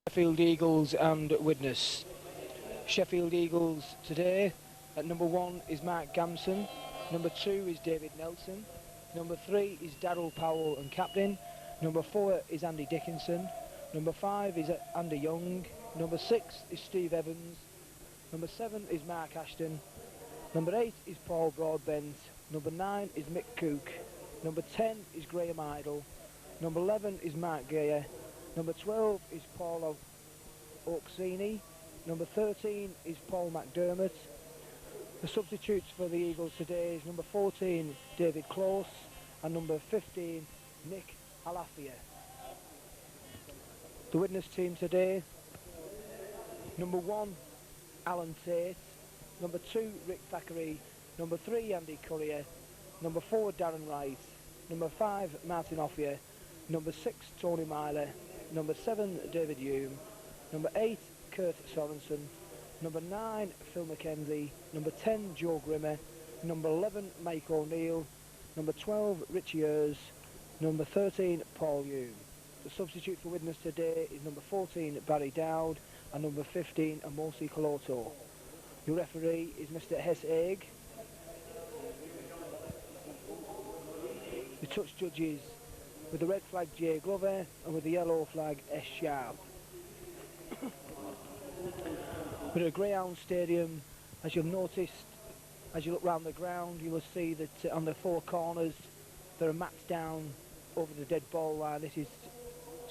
Sheffield Eagles and Widnes. Sheffield Eagles today, at number 1 is Mark Gamson, number 2 is David Nelson, number 3 is Darryl Powell and captain, number 4 is Andy Dickinson, number 5 is Andy Young, number 6 is Steve Evans, number 7 is Mark Ashton, number 8 is Paul Broadbent, number 9 is Mick Cook, number 10 is Graham Idle, number 11 is Mark Geyer, number 12 is Paul Oaksini, number 13 is Paul McDermott. The substitutes for the Eagles today is number 14 David Close and number 15 Nick Halafia. The Widnes team today: number 1 Alan Tate, number 2 Rick Thackeray, number 3 Andy Currier, number 4 Darren Wright, number 5 Martin Offier, number 6 Tony Myler, number 7 David Hume, number 8 Kurt Sorensen, number 9 Phil McKenzie, number 10 Joe Grimmer, number 11 Mike O'Neill, number 12 Richie Ears, number 13 Paul Hume. The substitute for Widnes today is number 14 Barry Dowd and number 15 Amosi Koloto. Your referee is Mr Hess Egg. The touch judges: with the red flag Jay Glover and with the yellow flag S Sharp. We're at a Greyhound Stadium. As you've noticed, as you look round the ground, you will see that on the 4 corners there are mats down over the dead ball line. This is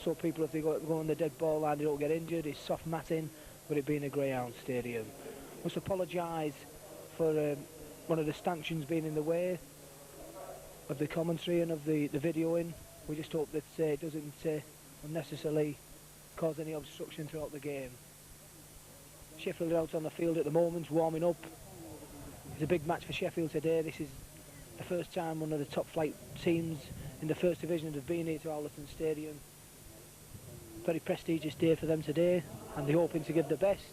so people, if they go on the dead ball line, they don't get injured. It's soft matting, with it being a Greyhound Stadium. Must apologise for one of the stanchions being in the way of the commentary and of the videoing. We just hope that it doesn't unnecessarily cause any obstruction throughout the game. Sheffield are out on the field at the moment, warming up. It's a big match for Sheffield today. This is the first time one of the top flight teams in the first division have been here to Allerton Stadium. Very prestigious day for them today, and they're hoping to give the best.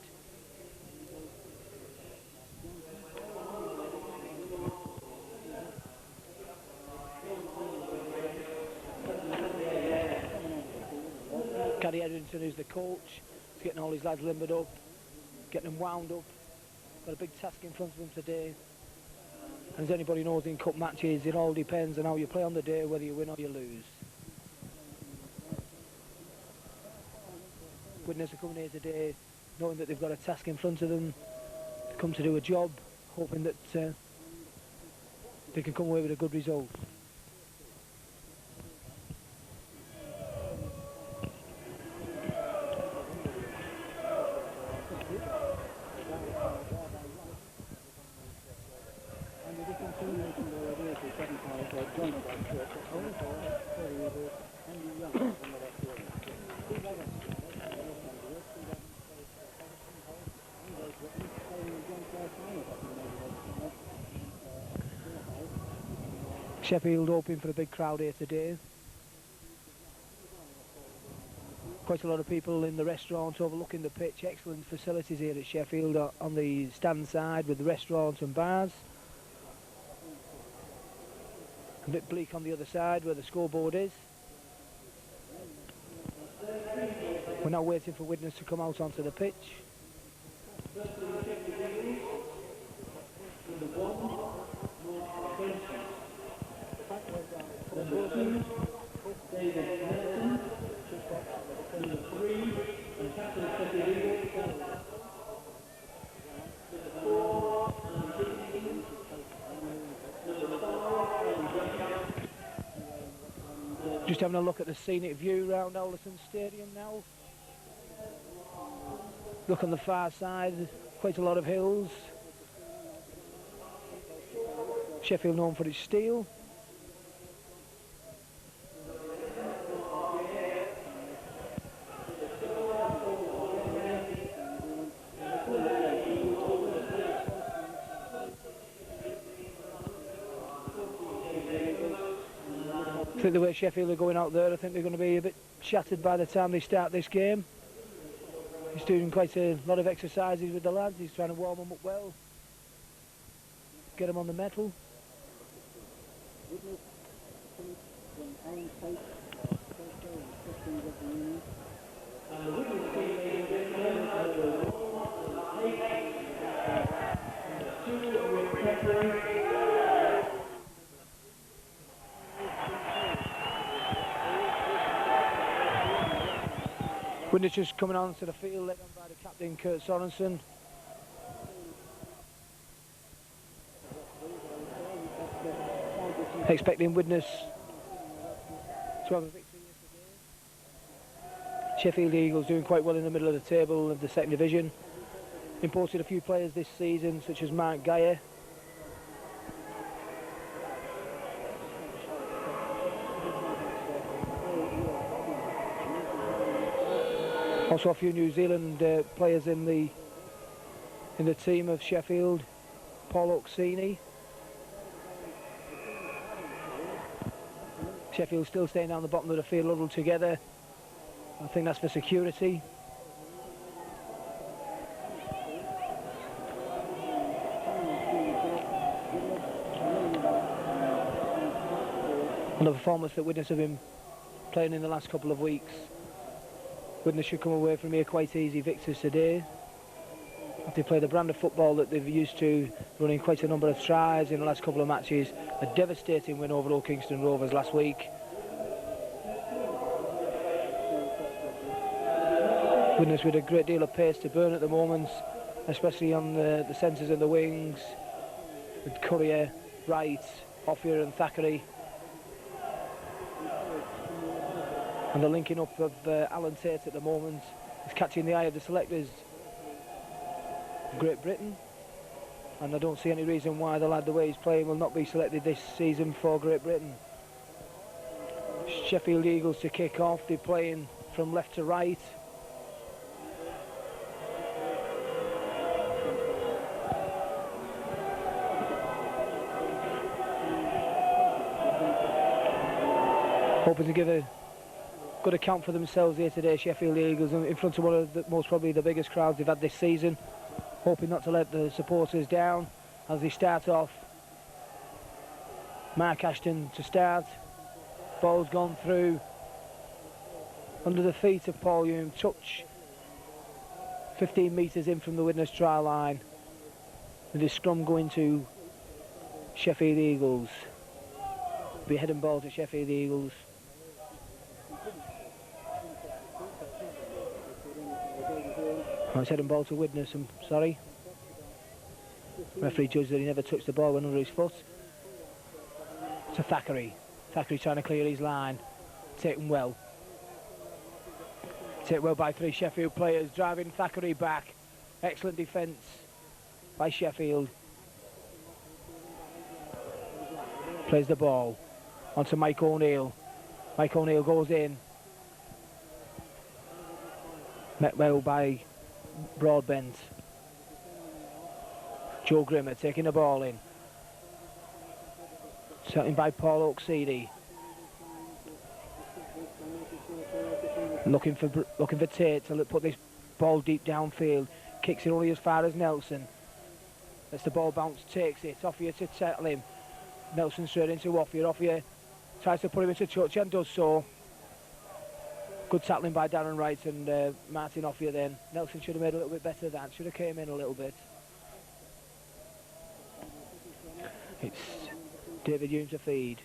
Gary Eddington, who's the coach, is getting all his lads limbered up, getting them wound up. Got a big task in front of them today. And as anybody knows, in cup matches, it all depends on how you play on the day, whether you win or you lose. Widnes are coming here today knowing that they've got a task in front of them, to come to do a job, hoping that they can come away with a good result. Sheffield hoping for a big crowd here today. Quite a lot of people in the restaurant overlooking the pitch. Excellent facilities here at Sheffield on the stand side with the restaurants and bars. A bit bleak on the other side where the scoreboard is. We're now waiting for Widnes to come out onto the pitch. Just having a look at the scenic view around Allerton Stadium now. Look on the far side, quite a lot of hills. Sheffield known for its steel. I think the way Sheffield are going out there, I think they're going to be a bit shattered by the time they start this game. He's doing quite a lot of exercises with the lads. He's trying to warm them up well, get them on the metal. And the Widnes team Widnes just coming on to the field, led on by the captain, Kurt Sorensen. Expecting Widnes to have a victory yesterday. Sheffield Eagles doing quite well in the middle of the table of the second division. Imported a few players this season, such as Mark Geyer. Also a few New Zealand players in the team of Sheffield. Paul Oksini. Sheffield still staying down the bottom of the field, huddled together. I think that's for security. And the performance that Widnes have been playing in the last couple of weeks, Widnes should come away from here quite easy victors today. They play the brand of football that they've used to, running quite a number of tries in the last couple of matches. A devastating win over Old Kingston Rovers last week. Widnes with a great deal of pace to burn at the moment, especially on the centres and the wings, with Courier, Wright, Offier and Thackeray. And the linking up of Alan Tate at the moment is catching the eye of the selectors. Great Britain, and I don't see any reason why the lad, the way he's playing, will not be selected this season for Great Britain. Sheffield Eagles to kick off. They're playing from left to right. Hoping to give a good account for themselves here today, Sheffield Eagles, in front of one of the most probably the biggest crowds they've had this season. Hoping not to let the supporters down as they start off. Mark Ashton to start. Ball's gone through under the feet of Paul Hume. Touch 15 metres in from the Widnes try line. With his scrum going to Sheffield Eagles. Be head and ball to Sheffield Eagles. It's head and ball to Widnes, I'm sorry. Referee judged that he never touched the ball, went under his foot. To Thackeray. Thackeray trying to clear his line. Taken well. Taken well by 3 Sheffield players, driving Thackeray back. Excellent defence by Sheffield. Plays the ball onto Mike O'Neill. Mike O'Neill goes in. Met well by Broadbent. Joe Grimmer taking the ball in. Set in by Paul Oksini. Looking for Tate to put this ball deep downfield. Kicks it only as far as Nelson. Lets the ball bounce, takes it. Offier to tackle him. Nelson straight into Offier. Offier tries to put him into touch and does so. Good tackling by Darren Wright and Martin Offier then. Nelson should have made a little bit better of that. Should have came in a little bit. It's David Hume to feed.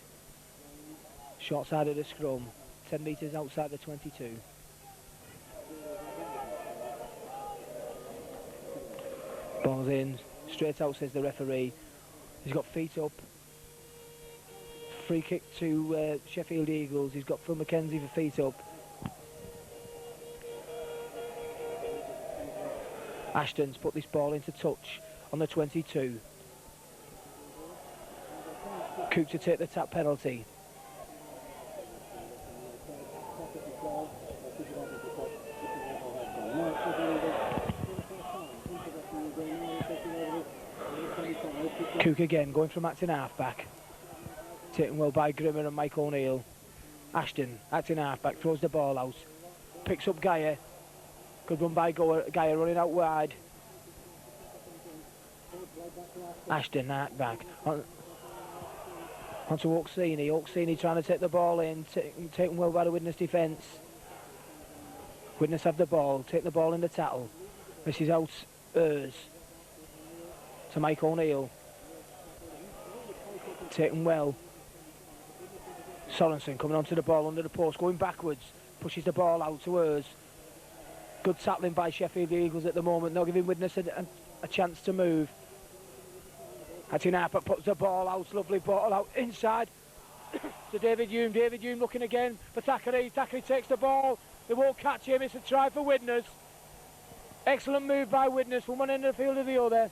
Short side of the scrum. 10 metres outside the 22. Ball's in. Straight out, says the referee. He's got feet up. Free kick to Sheffield Eagles. He's got Phil McKenzie for feet up. Ashton's put this ball into touch on the 22. Cook to take the tap penalty. Cook again, going from acting half-back. Taken well by Grimmer and Mike O'Neill. Ashton, acting half-back, throws the ball out. Picks up Geyer. Good run by Geyer, running out wide. Ashton, back. Onto Oksini. Oksini trying to take the ball in. Taken well by the Widnes defence. Widnes have the ball. Take the ball in the tackle. This is out Ers. To Mike O'Neill. Taken well. Sorensen coming onto the ball under the post. Going backwards. Pushes the ball out to Ers. Good tackling by Sheffield Eagles at the moment, not giving Widnes a chance to move. Hatinapa puts the ball out, lovely ball out inside to David Hume. David Hume looking again for Thackeray. Thackeray takes the ball, they won't catch him, it's a try for Widnes. Excellent move by Widnes from one end of the field to the other.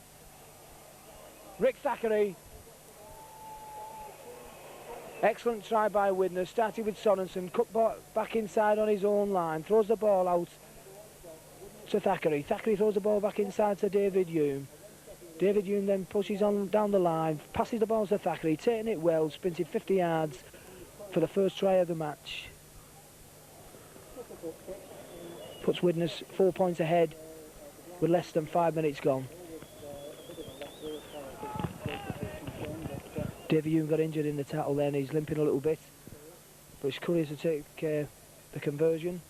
Rick Thackeray. Excellent try by Widnes, started with Sorensen, cut back inside on his own line, throws the ball out to Thackeray. Thackeray throws the ball back inside to David Hume. David Hume then pushes on down the line, passes the ball to Thackeray, taking it well, sprinted 50 yards for the first try of the match. Puts Widnes 4 points ahead with less than 5 minutes gone. David Hume got injured in the tackle then, he's limping a little bit, but it's Courier to take the conversion.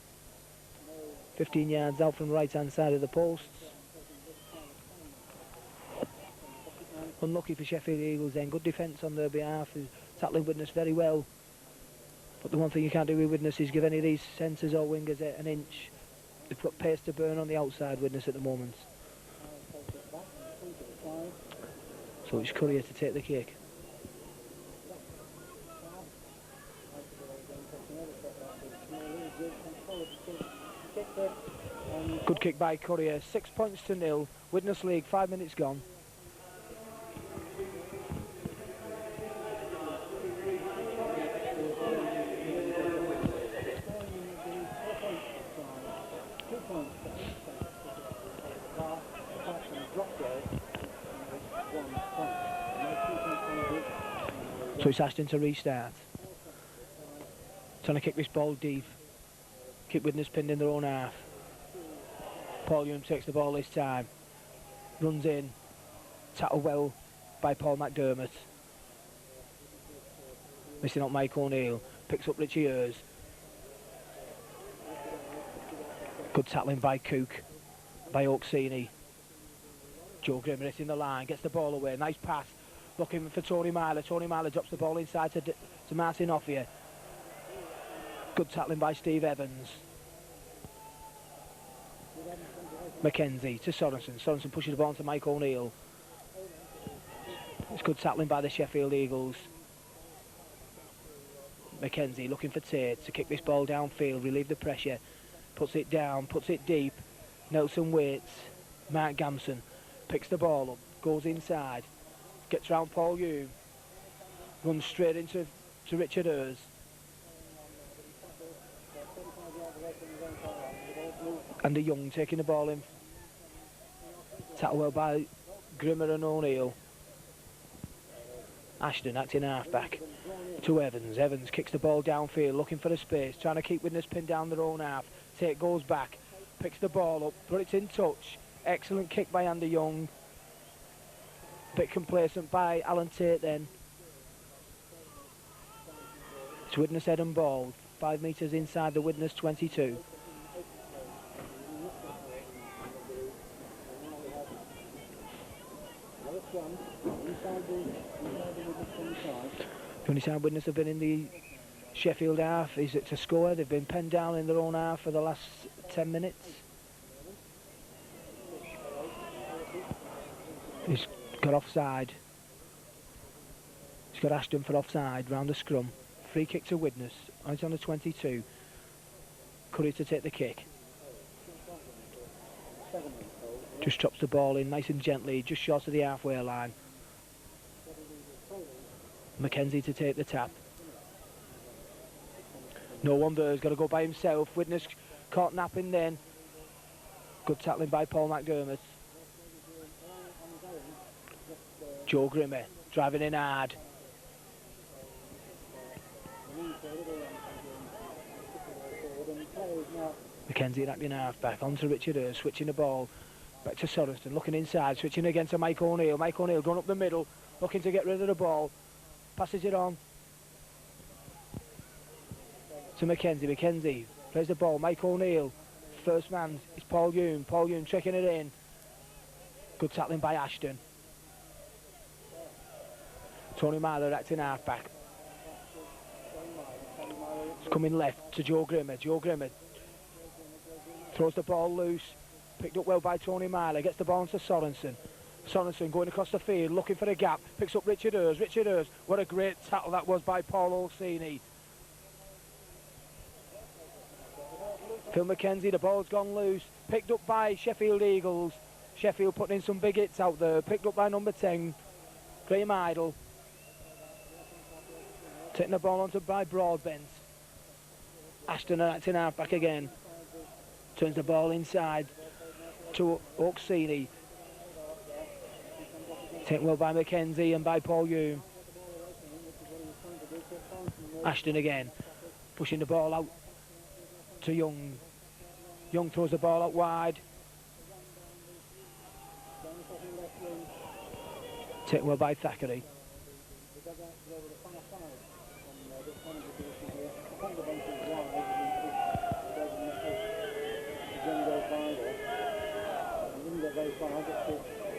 15 yards out from the right hand side of the posts. Unlucky for Sheffield Eagles then, good defence on their behalf, tackling Widnes very well. But the one thing you can't do with Widnes is give any of these centres or wingers an inch. They've got pace to burn on the outside, Widnes, at the moment. So it's Courier to take the kick. Good kick by Courier, 6 points to 0. Widnes league, 5 minutes gone. So it's Ashton to restart. Trying to kick this ball deep. Keep Widnes pinned in their own half. Paul Hume takes the ball this time. Runs in. Tackled well by Paul McDermott. Missing out Mike O'Neill. Picks up Richie Ayres. Good tackling by Cook. By Oaksini. Joe Grimmer hitting the line. Gets the ball away. Nice pass. Looking for Tony Myler. Tony Myler drops the ball inside to Martin Offia. Good tackling by Steve Evans. Mackenzie to Sorensen. Sorensen pushes the ball to Mike O'Neill. It's good tackling by the Sheffield Eagles. Mackenzie looking for Tate to kick this ball downfield, relieve the pressure. Puts it down, puts it deep. Nelson waits. Mark Gamson picks the ball up, goes inside. Gets round Paul Hume. Runs straight into Richard Ayres. Andy Young taking the ball in. Tackled well by Grimmer and O'Neill. Ashton acting half-back to Evans. Evans kicks the ball downfield, looking for the space, trying to keep Widnes pinned down their own half. Tate goes back, picks the ball up, but it's in touch. Excellent kick by Andy Young. Bit complacent by Alan Tate then. It's Widnes head and ball, 5 metres inside the Widnes 22. The only time Widnes have been in the Sheffield half is to score. They've been penned down in their own half for the last 10 minutes. He's got offside. He's got Ashton for offside round the scrum. Free kick to Widnes. It's on the 22. Courier to take the kick. Just chops the ball in nice and gently, just short of the halfway line. Mackenzie to take the tap. No one there, he's got to go by himself. Widnes caught napping then. Good tackling by Paul McDermott. Joe Grimmer driving in hard. Mackenzie acting half back onto Richard Ayres, switching the ball back to Sorensen, looking inside, switching again to Mike O'Neill. Mike O'Neill going up the middle, looking to get rid of the ball. Passes it on to Mackenzie. Mackenzie plays the ball. Mike O'Neill, first man is Paul Hume. Paul Hume checking it in. Good tackling by Ashton. Tony Myler acting half back. It's coming left to Joe Grimmer. Joe Grimmer Throws the ball loose. Picked up well by Tony Myler. Gets the ball into Sorensen. Sorensen going across the field, looking for a gap. Picks up Richard Hurst. Richard Hurst. What a great tackle that was by Paul Olsini. Phil McKenzie, the ball's gone loose. Picked up by Sheffield Eagles. Sheffield putting in some big hits out there. Picked up by number 10, Graham Idle. Taking the ball onto by Broadbent. Ashton acting half back again. Turns the ball inside to Oksini. Taken well by McKenzie and by Paul Hume. Ashton again. Pushing the ball out to Young. Young throws the ball out wide. Taken well by Thackeray.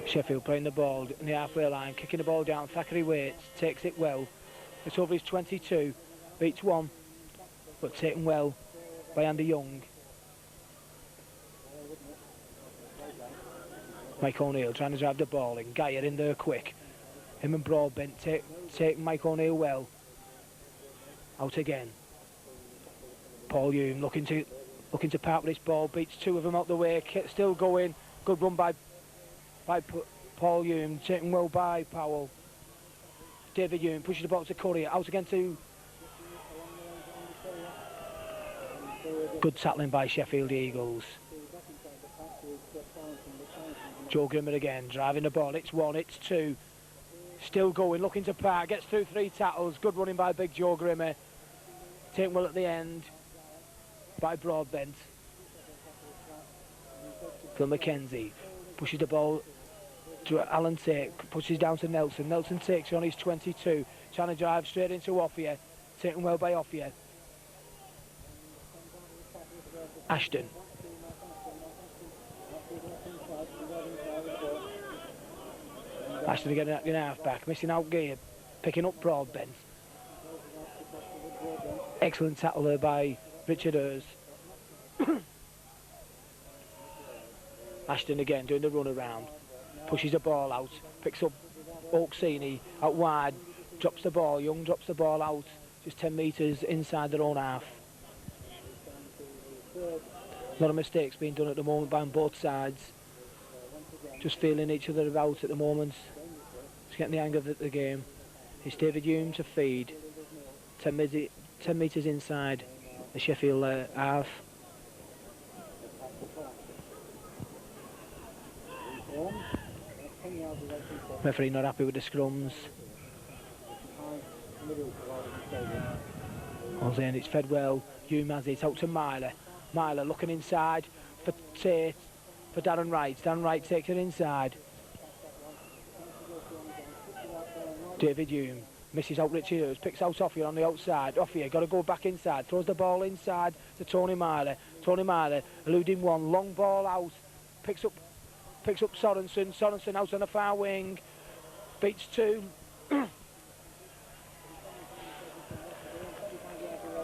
Sheffield playing the ball in the halfway line, kicking the ball down. Thackeray waits, takes it well. It's over his 22, beats one, but taken well by Andy Young. Mike O'Neill trying to drive the ball in. Geyer in there quick. Him and Broadbent take Mike O'Neill well. Out again. Paul Hume looking to park with this ball. Beats two of them out the way. Still going. Good run by Paul Hume. Taken well by Powell. David Hume pushes the ball to Courier. Out again to... Good tackling by Sheffield Eagles. Joe Grimmer again, driving the ball. It's one, it's two. Still going, looking to park. Gets through three tackles. Good running by big Joe Grimmer. Taken well at the end by Broadbent. Phil McKenzie pushes the ball to Alan Tate. Pushes down to Nelson. Nelson takes on his 22. Trying to drive straight into Offia. Taken well by Offia. Ashton. Ashton again in half back, missing out gear, picking up Broadbent. Excellent tackle there by Richard Hurst. Ashton again doing the run around, pushes the ball out, picks up Oksini out wide, drops the ball. Young drops the ball out, just 10 metres inside their own half. A lot of mistakes being done at the moment by both sides. Just feeling each other out at the moment. Just getting the hang of the game. It's David Hume to feed. 10 metres inside the Sheffield half. Referee not happy with the scrums. Once in, it's fed well. Hume has it out to Myler. Myler looking inside for Tate, for Darren Wright. Darren Wright takes it inside. David Hume misses out Richie Hurst, picks out Offia on the outside. Offia got to go back inside, throws the ball inside to Tony Myler. Tony Myler eluding one, long ball out, picks up Sorensen. Sorensen out on the far wing, beats two.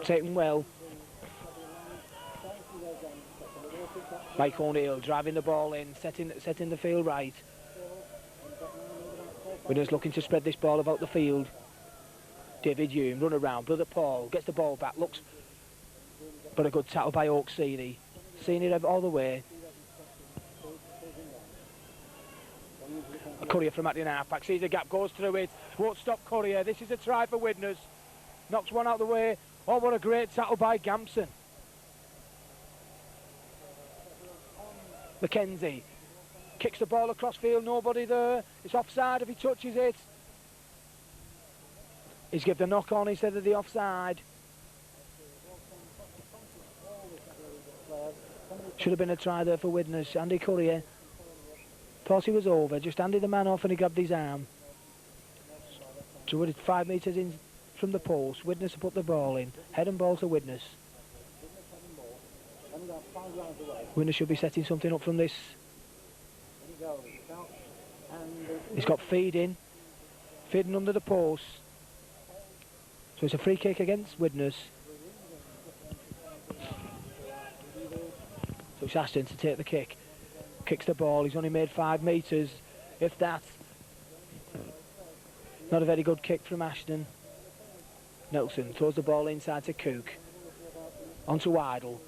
Taken well. Mike O'Neill driving the ball in, setting the field right. We're just looking to spread this ball about the field. David Hume, run around, brother Paul, gets the ball back, looks, but a good tackle by Oksini. Seeing it all the way. Courier from acting half-back, sees a gap, goes through it, won't stop Courier. This is a try for Widnes. Knocks one out the way. Oh, what a great tackle by Gampson. McKenzie kicks the ball across field, nobody there. It's offside if he touches it. He's given a knock on instead of the offside. Should have been a try there for Widnes. Andy Courier thought he was over, just handed the man off and he grabbed his arm. So we're 5 metres in from the post. Widnes to put the ball in. Head and ball to Widnes. Widnes should be setting something up from this. He's got feeding under the post. So it's a free kick against Widnes. So It's Ashton to take the kick. Kicks the ball. He's only made 5 metres, if that. Not a very good kick from Ashton. Nelson throws the ball inside to Cook. Onto Idle.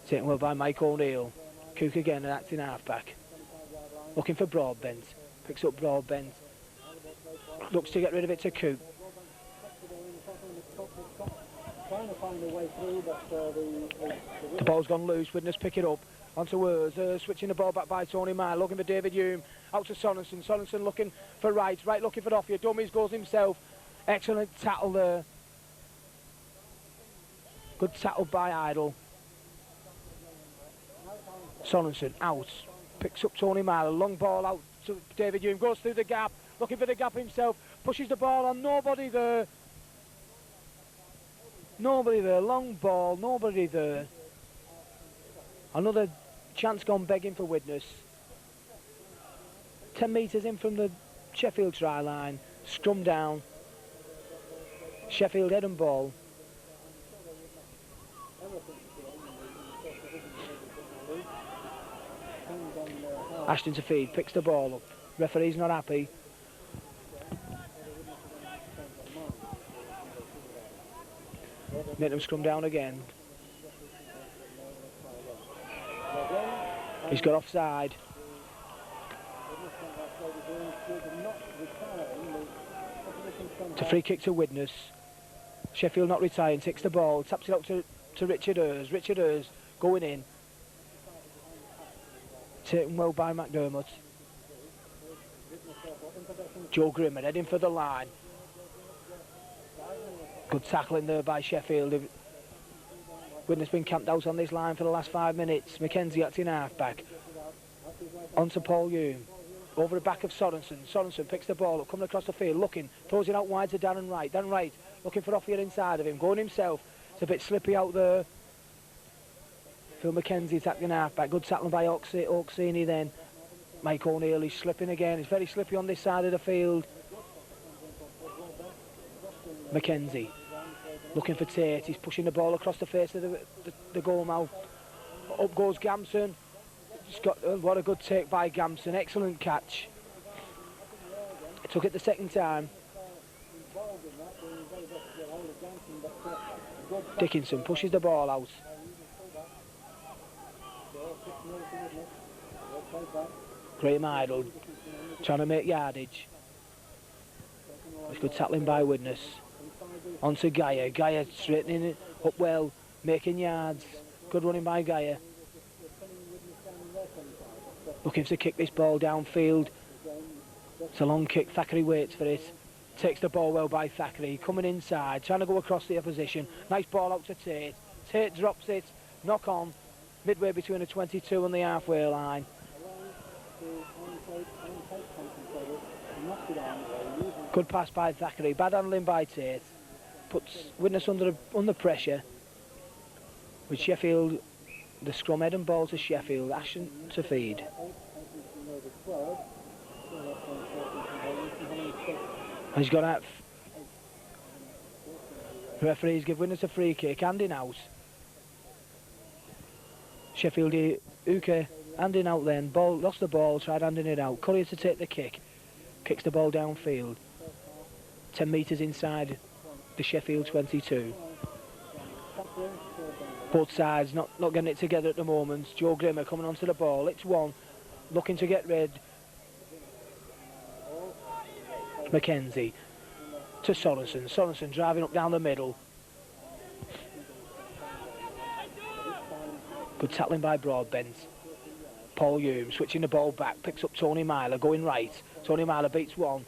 Taken well by Mike O'Neill. Cook again, an acting halfback. Looking for Broadbent. Picks up Broadbent. Looks to get rid of it to Cook. The ball's gone loose. Widnes pick it up. Onto Urs. Switching the ball back by Tony Meyer. Looking for David Hume. Out to Sorensen. Sorensen looking for Wright. Wright looking for Offia. Dummies goes himself. Excellent tackle there. Good tackle by Idle. Sorensen out. Picks up Tony Meyer. Long ball out to David Hume. Goes through the gap. Looking for the gap himself. Pushes the ball on. Nobody there. Nobody there. Long ball. Nobody there. Another chance gone begging for Widnes. 10 metres in from the Sheffield try line. Scrum down. Sheffield head and ball. Ashton to feed. Picks the ball up. Referee's not happy. Make them scrum down again. He's got offside. It's a free kick to Widnes. Sheffield not retiring, takes the ball, taps it out to Richard Urs. Richard Urs going in. Taken well by McDermott. Joe Grimmer heading for the line. Good tackling there by Sheffield. Widnes been camped out on this line for the last 5 minutes. Mackenzie acting halfback. On to Paul Hume. Over the back of Sorensen. Sorensen picks the ball up, coming across the field, looking, throws it out wide to Darren Wright. Darren Wright looking for Offia inside of him, going himself. It's a bit slippy out there. Phil Mackenzie attacking halfback. Good tackling by Oaksini then. Mike O'Neill is slipping again. It's very slippy on this side of the field. Mackenzie looking for Tate. He's pushing the ball across the face of the goal mouth. Up goes Gamson. What a good take by Gamson. Excellent catch. Took it the second time. Dickinson pushes the ball out. Graham Idle trying to make yardage. It's good tackling by Widnes. On to Gaia. Gaia straightening it up well, making yards. Good running by Gaia. Looking to kick this ball downfield. It's a long kick. Thackeray waits for it. Takes the ball well by Thackeray. Coming inside, trying to go across the opposition. Nice ball out to Tate. Tate drops it. Knock on. Midway between the 22 and the halfway line. Good pass by Thackeray. Bad handling by Tate. Puts Widnes under pressure. With Sheffield, the scrum head and ball to Sheffield. Ashton to feed. He's got out. Referees give Widnes a free kick. Handing out. Sheffield Uke handing out then. Ball, lost the ball, tried handing it out. Collier to take the kick. Kicks the ball downfield. 10 metres inside the Sheffield 22. Both sides not getting it together at the moment. Joe Grimmer coming onto the ball. It's one. Looking to get rid. Mackenzie to Sorensen. Sorensen driving up down the middle. Good tackling by Broadbent. Paul Hume switching the ball back. Picks up Tony Myler going right. Tony Myler beats one.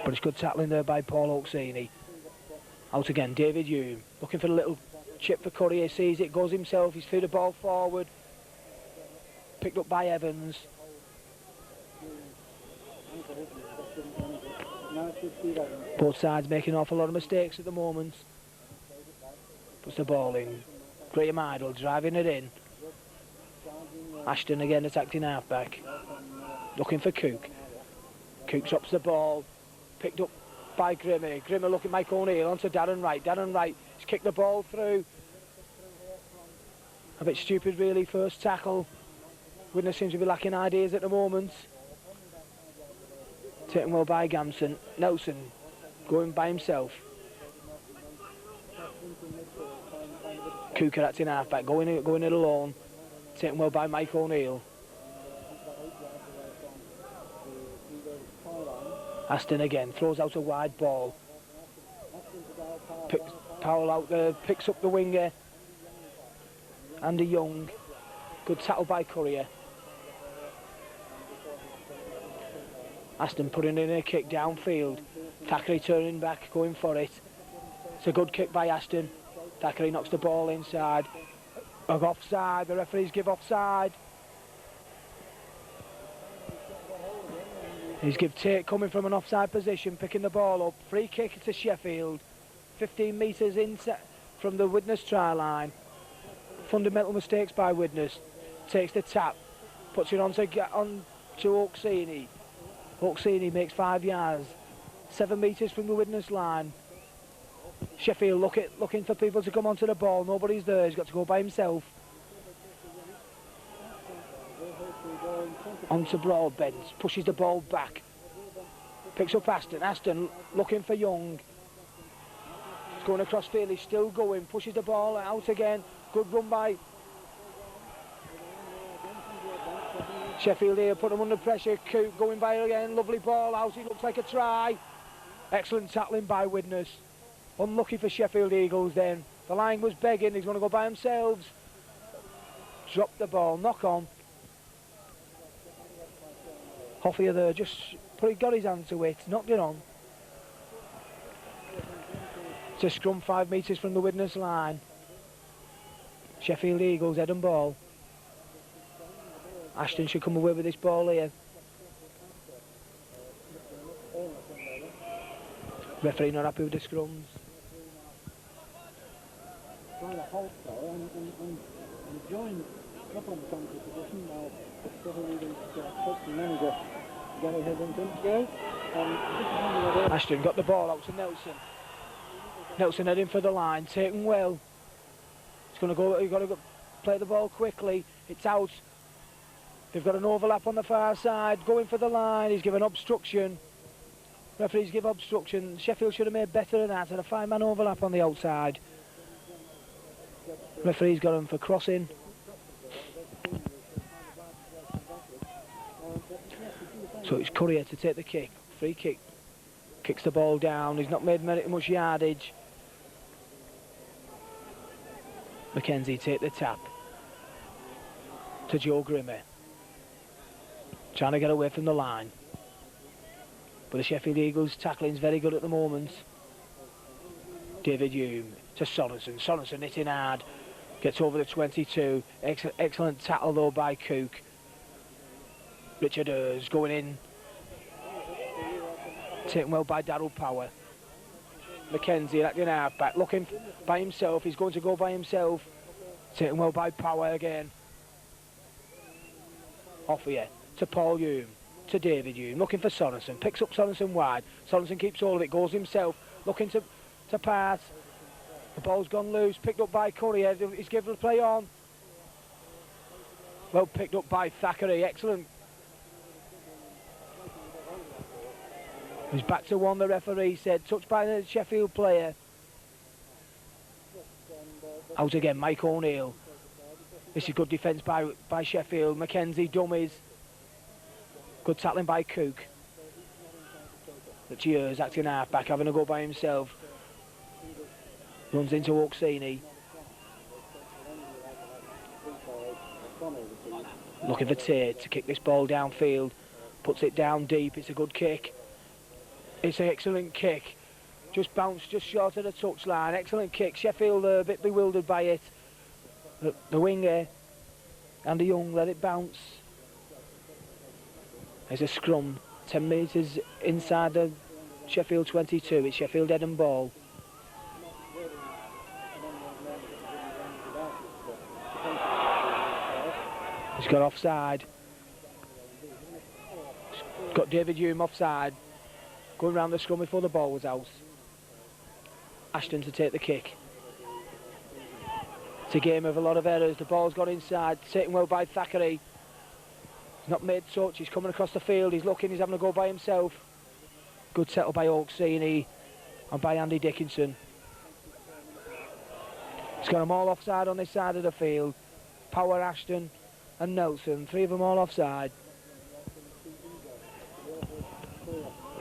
But it's good tackling there by Paul Oaksini. Out again, David Hume. Looking for a little chip for Courier. Sees it, goes himself. He's threw the ball forward. Picked up by Evans. Both sides making an awful lot of mistakes at the moment. Puts the ball in. Graham Idle driving it in. Ashton again attacking halfback. Looking for Cook. Cook drops the ball. Picked up by Grimmer. Grimmer looking at Mike O'Neill onto Darren Wright. Darren Wright has kicked the ball through. A bit stupid really, first tackle. Widnes seems to be lacking ideas at the moment. Taken well by Gamson. Nelson going by himself. Cooker acting half-back, going it alone. Taken well by Mike O'Neill. Aston again, throws out a wide ball. Powell out there, picks up the winger. Andy Young. Good tackle by Courier. Aston putting in a kick downfield. Thackeray turning back, going for it. It's a good kick by Aston. Thackeray knocks the ball inside. Offside, the referees give offside. He's give Tate coming from an offside position, picking the ball up. Free kick to Sheffield. 15 metres in from the Widnes try line. Fundamental mistakes by Widnes. Takes the tap, puts it on to Oaksini. Oaksini makes 5 yards. 7 metres from the Widnes line. Sheffield looking for people to come onto the ball. Nobody's there. He's got to go by himself. Onto Broadbent. Pushes the ball back. Picks up Aston. Aston looking for Young. He's going across field. He's still going. Pushes the ball out again. Good run by Sheffield here. Put them under pressure. Coop going by again. Lovely ball out. It looks like a try. Excellent tackling by Widnes. Unlucky for Sheffield Eagles then. The line was begging. He's going to go by themselves. Drop the ball. Knock on. Hoffier there just got his hand to it. Knocked it on. It's a scrum 5 metres from the Widnes line. Sheffield Eagles head and ball. Ashton should come away with this ball here. Referee not happy with the scrums. Trying to halt though and join up on the country position while Sheffield Eagles coach and manager get ahead and don't go. Ashton got the ball out to Nelson. Nelson heading for the line, taken well. He's going to go. He's got to play the ball quickly. It's out. They've got an overlap on the far side. Going for the line. He's given obstruction. Referees give obstruction. Sheffield should have made better than that, and a 5-man overlap on the outside. Referee's got him for crossing. So it's Courier to take the kick. Free kick. Kicks the ball down. He's not made much yardage. Mackenzie take the tap. To Joe Grimmer. Trying to get away from the line. But the Sheffield Eagles tackling's very good at the moment. David Hume to Sorensen. Sorensen hitting hard. Gets over the 22. Excellent tackle though by Cook. Richard Ears going in. Taken well by Darryl Power. Mackenzie acting half-back. Looking by himself. He's going to go by himself. Taken well by Power again. Off here to Paul Hume. To David Hume. Looking for Sorensen. Picks up Sorensen wide. Sorensen keeps all of it. Goes himself. Looking to pass. The ball's gone loose. Picked up by Courier. He's given the play on. Well picked up by Thackeray. Excellent. He's back to one, the referee said. Touched by the Sheffield player. Out again, Mike O'Neill. This is good defence by Sheffield. Mackenzie dummies. Good tackling by Cook. The Cheers acting half-back, having a go by himself. Runs into Oaksini. Looking for Tate to kick this ball downfield. Puts it down deep. It's a good kick. It's an excellent kick. Just bounced just short of the touchline. Excellent kick. Sheffield a bit bewildered by it. The winger, Andy Young, let it bounce. There's a scrum. 10 metres inside the Sheffield 22. It's Sheffield head and ball. He's got offside. He's got David Hume offside. Going round the scrum before the ball was out. Ashton to take the kick. It's a game of a lot of errors. The ball's got inside, taken well by Thackeray. He's not made touch, he's coming across the field, he's looking, he's having a go by himself. Good settle by Oaksini and by Andy Dickinson. He's got them all offside on this side of the field. Power, Ashton and Nelson, 3 of them all offside.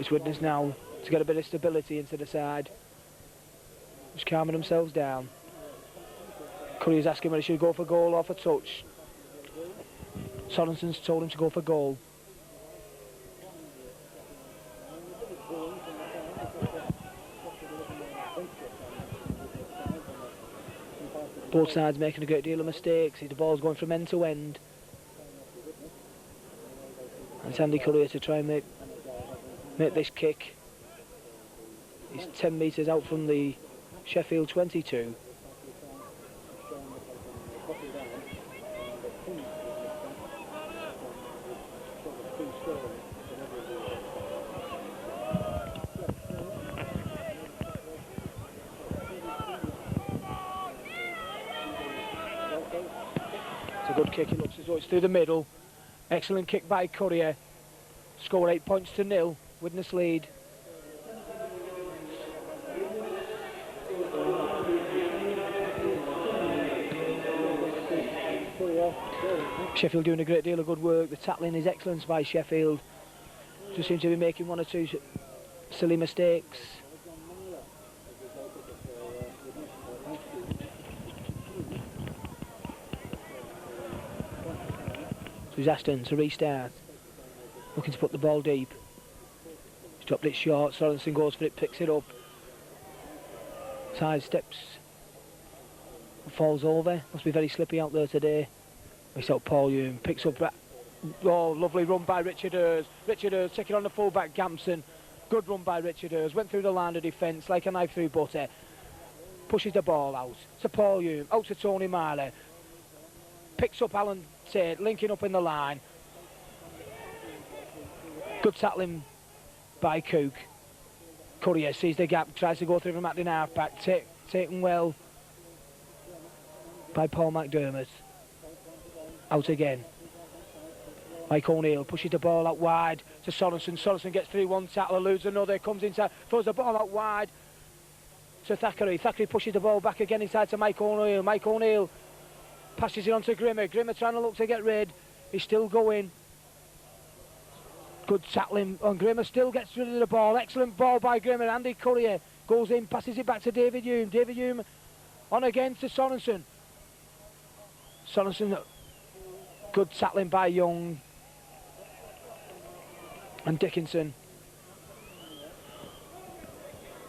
It's Widnes now to get a bit of stability into the side. Just calming themselves down. Curry's asking whether he should go for goal or for touch. Sorenson's told him to go for goal. Both sides making a great deal of mistakes. The ball's going from end to end. And it's Andy Curry to try and make this kick. He's 10 metres out from the Sheffield 22. It's a good kick, it looks as though it's through the middle. Excellent kick by Courier. Score 8 points to 0. Widnes lead. Sheffield doing a great deal of good work. The tackling is excellent by Sheffield. Just seem to be making 1 or 2 silly mistakes. So he's Ashton to restart. Looking to put the ball deep. He's dropped it short. Sorensen goes for it, picks it up. Side steps. Falls over. Must be very slippy out there today. He's out Paul Hume. Picks up. Oh, lovely run by Richard Hers. Richard Hers taking on the fullback Gampson. Good run by Richard Hers. Went through the line of defence like a knife through butter. Pushes the ball out to Paul Hume. Out to Tony Marley. Picks up Alan Tate, linking up in the line. Good tackling by Cook. Courier sees the gap, tries to go through from acting half-back. Taken well by Paul McDermott. Out again. Mike O'Neill pushes the ball out wide to Sorensen. Sorensen gets through one tackle, eludes another, comes inside, throws the ball out wide to Thackeray. Thackeray pushes the ball back again inside to Mike O'Neill. Mike O'Neill passes it on to Grimmer. Grimmer trying to look to get rid. He's still going. Good tackling on Grimmer, still gets rid of the ball. Excellent ball by Grimmer. Andy Courier goes in, passes it back to David Hume. David Hume on again to Sorensen. Sorensen, good tackling by Young and Dickinson.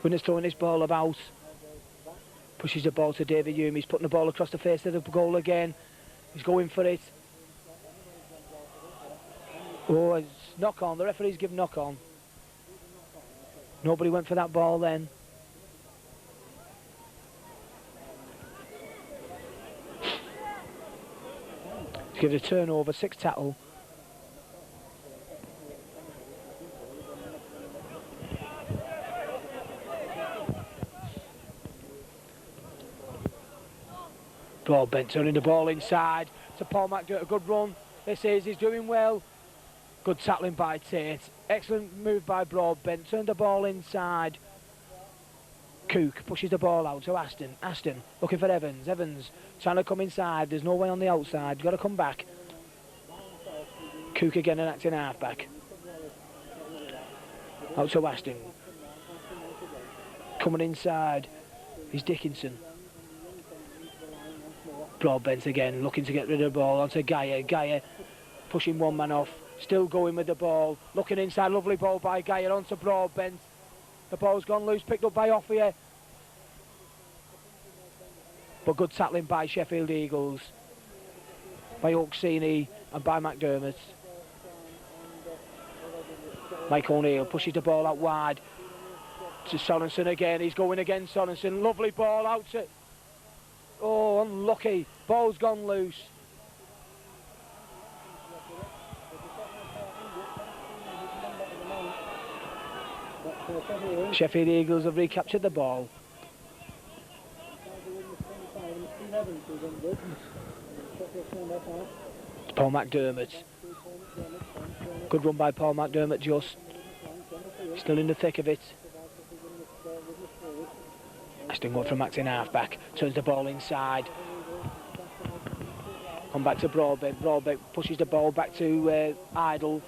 Widnes throwing this ball about. Pushes the ball to David Hume. He's putting the ball across the face of the goal again. He's going for it. Oh, it's knock on. The referee's given knock on. Nobody went for that ball then. Give it a turnover, 6 tackle. Broadbent turning the ball inside to Paul McDermott. A good run. This is, he's doing well. Good tackling by Tate. Excellent move by Broadbent. Turned the ball inside. Cook pushes the ball out to Ashton. Ashton looking for Evans. Evans trying to come inside. There's no way on the outside. Got to come back. Cook again, an acting halfback. Out to Ashton. Coming inside is Dickinson. Broadbent again, looking to get rid of the ball onto Geyer. Geyer pushing one man off. Still going with the ball. Looking inside, lovely ball by Geyer onto Broadbent. The ball's gone loose, picked up by Offier. But good tackling by Sheffield Eagles. By Oaksini and by McDermott. Mike O'Neill pushes the ball out wide to Sorensen again. He's going again, Sorensen. Lovely ball out to... Oh, unlucky. Ball's gone loose. Sheffield Eagles have recaptured the ball. Evans who's injured. Sheffield send that out. It's Paul McDermott. Good run by Paul McDermott, just still in the thick of it. Ashton going from Max in half-back, turns the ball inside. Come back to Broadbent. Broadbent pushes the ball back to Idle.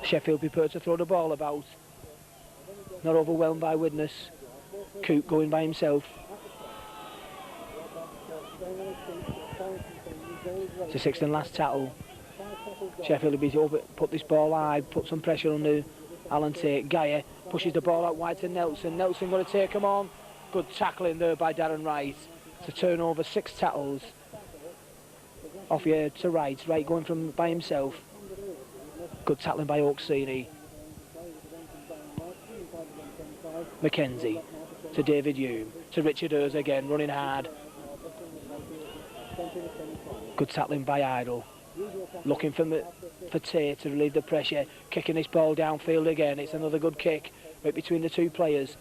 Sheffield prepared to throw the ball about. Not overwhelmed by Widnes. Coop going by himself. It's the sixth and last tackle. Sheffield will be to put this ball high, put some pressure on the Alan Tate. Geyer pushes the ball out wide to Nelson. Nelson going to take him on. Good tackling there by Darren Wright. To turn over 6 tackles. Off here to Wright. Wright going from by himself. Good tackling by Oaksini. Mackenzie to David Hume. To Richard Hers again, running hard. Good tackling by Idle. Looking for Tate to relieve the pressure. Kicking this ball downfield again. It's another good kick right between the two players.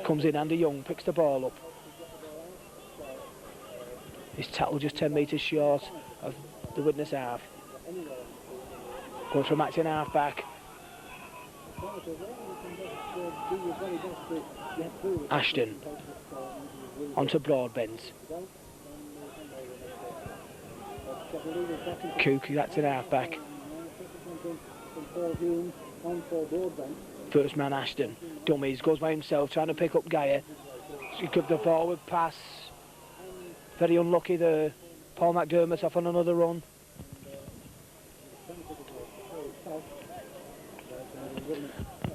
Comes in Andy Young, picks the ball up. His tackle just 10 metres short of the Widnes half. Going from Max in half back. Ashton onto Broadbent. Cook, that's in half back. First man Ashton. Dummies, goes by himself, trying to pick up Geyer. He gives the forward pass. Very unlucky there. Paul McDermott off on another run.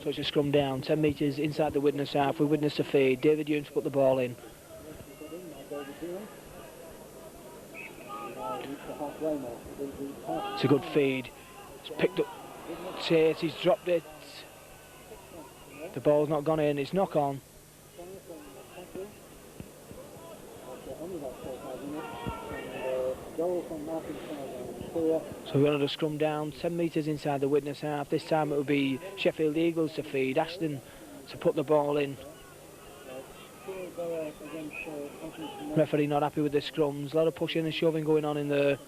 So it's a scrum down, 10 metres inside the Widnes half with Widnes to feed. David Hume to put the ball in. It's a good feed. It's picked up Tate, he's dropped it. The ball's not gone in, it's knock on. So we're going to scrum down 10 metres inside the Widnes half. This time it will be Sheffield Eagles to feed. Ashton to put the ball in. Referee not happy with the scrums. A lot of pushing and shoving going on in there.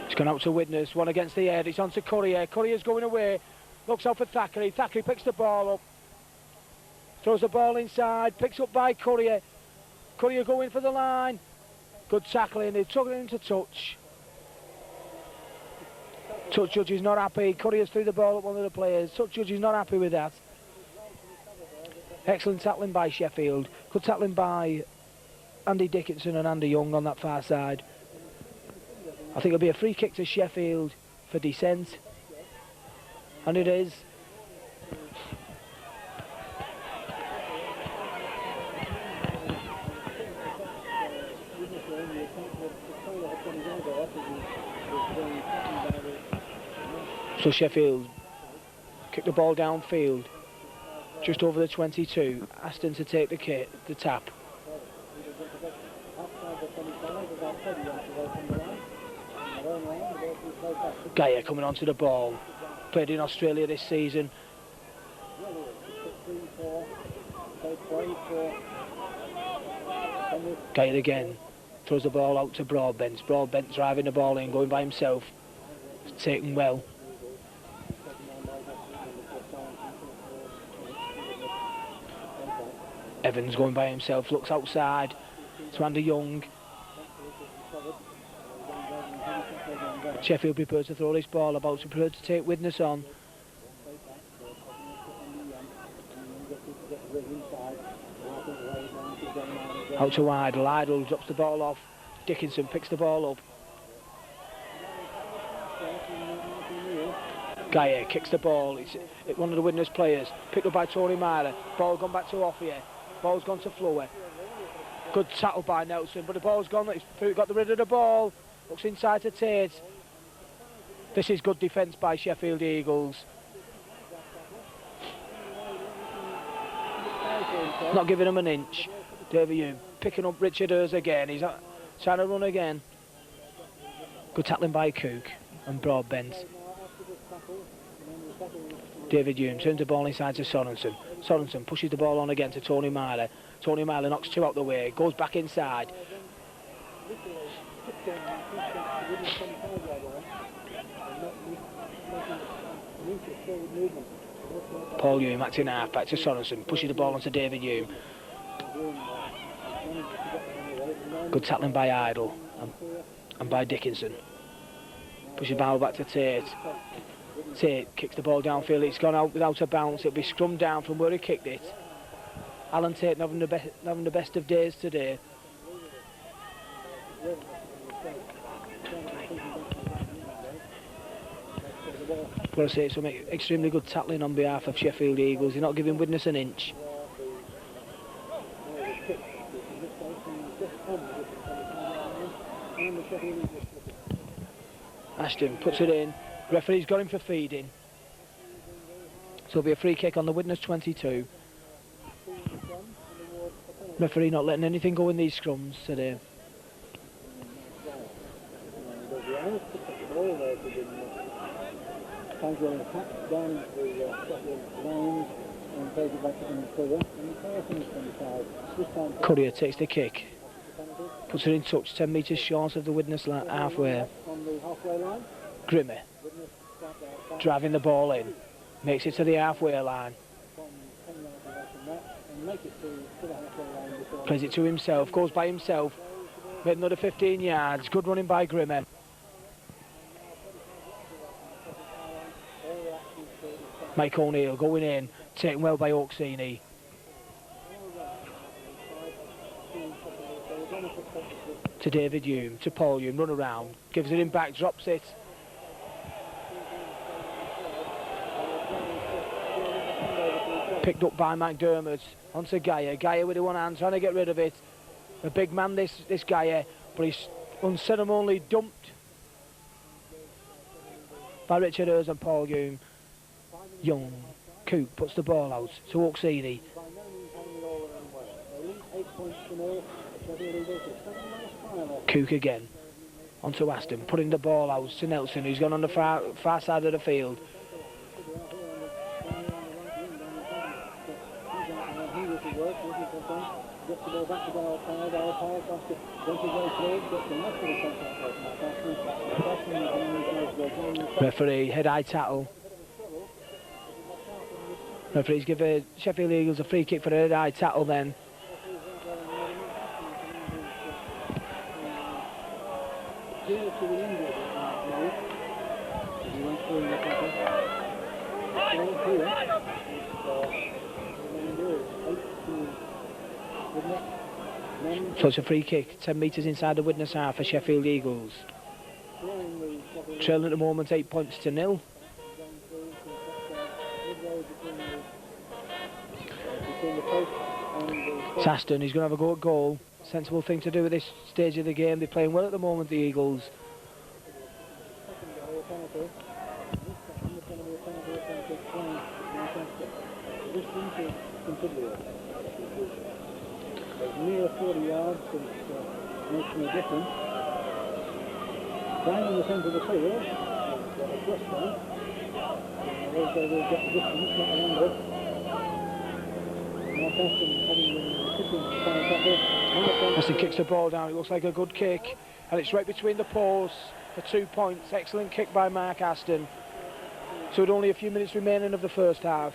It's gone out to Widnes. One against the head. It's on to Courier. Courier's going away. Looks out for Thackeray. Thackeray picks the ball up. Throws the ball inside, picks up by Courier. Courier going for the line. Good tackling, they took it into touch. Touch judge is not happy. Courier's threw the ball up one of the players. Touch judge is not happy with that. Excellent tackling by Sheffield. Good tackling by Andy Dickinson and Andy Young on that far side. I think it'll be a free kick to Sheffield for descent. And it is. So Sheffield kick the ball downfield, just over the 22. Aston to take the tap. Geyer coming onto the ball. Played in Australia this season. Geyer again. Throws the ball out to Broadbent. Broadbent driving the ball in, going by himself. It's taken well. Evans going by himself, looks outside to Andy Young. Sheffield prepared to throw this ball about, prepared to take Widnes on. Out to Idle. Idle drops the ball off. Dickinson picks the ball up. Geyer kicks the ball. It's one of the Widnes players. Picked up by Tony Myler. Ball gone back to Offier. Ball's gone to Flower. Good tackle by Nelson, but the ball's gone. He's got rid of the ball. Looks inside to Tate. This is good defence by Sheffield Eagles. Not giving him an inch. David Hume picking up Richard Hers again. He's trying to run again. Good tackling by Cook and Broadbent. David Hume turns the ball inside to Sorensen. Sorensen pushes the ball on again to Tony Myler. Tony Myler knocks 2 out the way, goes back inside. Paul Hume acting half back to Sorensen, pushes the ball onto David Hume. Good tackling by Idle and by Dickinson. Pushes the ball back to Tate. Tate kicks the ball downfield. It's gone out without a bounce. It'll be scrummed down from where he kicked it. Alan Tate having the best of days today. I've got to say, some extremely good tackling on behalf of Sheffield Eagles. They're not giving Widnes an inch. Ashton puts it in. Referee's got him for feeding. So it'll be a free kick on the Widnes 22. Referee not letting anything go in these scrums today. Courier takes the kick. Puts it in touch, 10 metres short of the Widnes halfway. Grimmer driving the ball in, makes it to the halfway line. Plays it to himself, goes by himself, made another 15 yards. Good running by Grimmer. Mike O'Neill going in, taken well by Oaksini. To David Hume, to Paul Hume, run around, gives it in back, drops it. Picked up by McDermott, onto Geyer. Geyer with the one hand, trying to get rid of it. A big man, this Geyer, but he's unceremoniously dumped by Richard Hurst and Paul Hume. Young, Cook puts the ball out to Oaksini. Cook again, onto Aston, putting the ball out to Nelson, who's gone on the far side of the field. Referee, head-high tackle. Referee's give Sheffield Eagles a free kick for a head-high tackle then. So it's a free kick, 10 metres inside the Widnes half for Sheffield Eagles. Trailing at the moment 8 points to 0. Aston, he's going to have a go at goal. Sensible thing to do at this stage of the game. They're playing well at the moment, the Eagles. Near 40 yards, so makes no difference. Down in the centre of the field, got a thrust on. Also they'll get the distance, not around it. Mark Aston having been kicking fine tackle. Aston kicks the ball down, it looks like a good kick. And it's right between the posts for 2 points. Excellent kick by Mark Aston. So with only a few minutes remaining of the first half,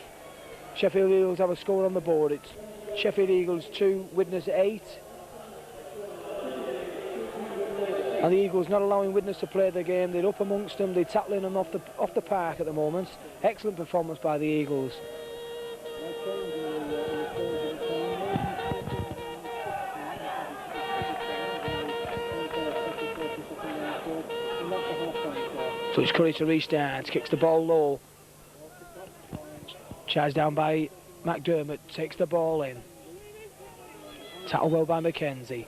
Sheffield Eagles have a score on the board. It's Sheffield Eagles 2, Widnes 8. And the Eagles not allowing Widnes to play the game. They're up amongst them, they're tackling them off the park at the moment. Excellent performance by the Eagles. So it's Curry to restart, kicks the ball low. Charged down by McDermott, takes the ball in. Tackled well by Mackenzie.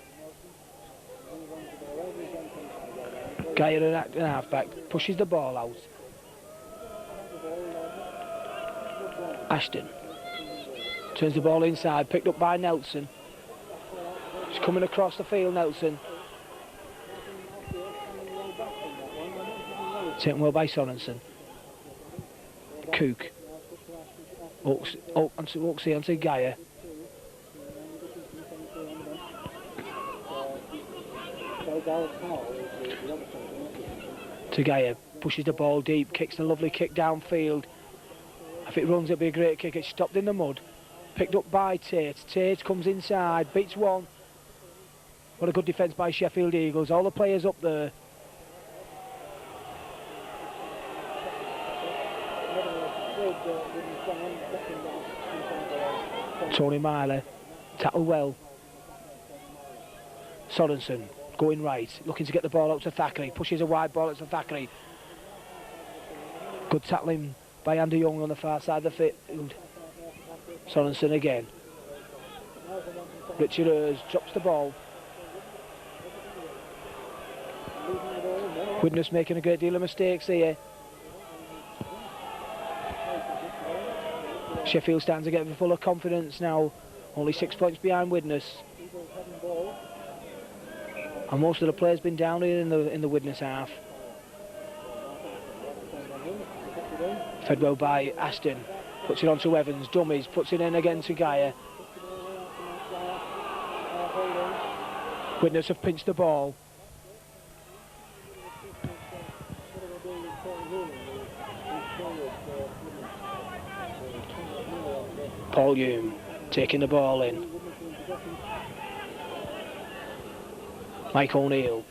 Geyer at half-back, pushes the ball out. Ashton turns the ball inside, picked up by Nelson. He's coming across the field, Nelson. Taken well by Sorensen. Cook onto Gaia. To Gaia, pushes the ball deep, kicks a lovely kick downfield. If it runs, it'll be a great kick. It's stopped in the mud. Picked up by Tate. Tate comes inside, beats one. What a good defence by Sheffield Eagles. All the players up there. Tony Myler, tackle well. Sorensen going right, looking to get the ball out to Thackeray. Pushes a wide ball out to Thackeray. Good tackling by Andy Young on the far side of the field. Sorensen again. Richard Ayres drops the ball. Widnes making a great deal of mistakes here. Sheffield starting to get full of confidence now. Only 6 points behind Widnes. And most of the players been down here in the Widnes half. Fed well by Aston. Puts it on to Evans. Dummies. Puts it in again to Gaia. Widnes have pinched the ball. Paul Hume taking the ball in. Mike O'Neill,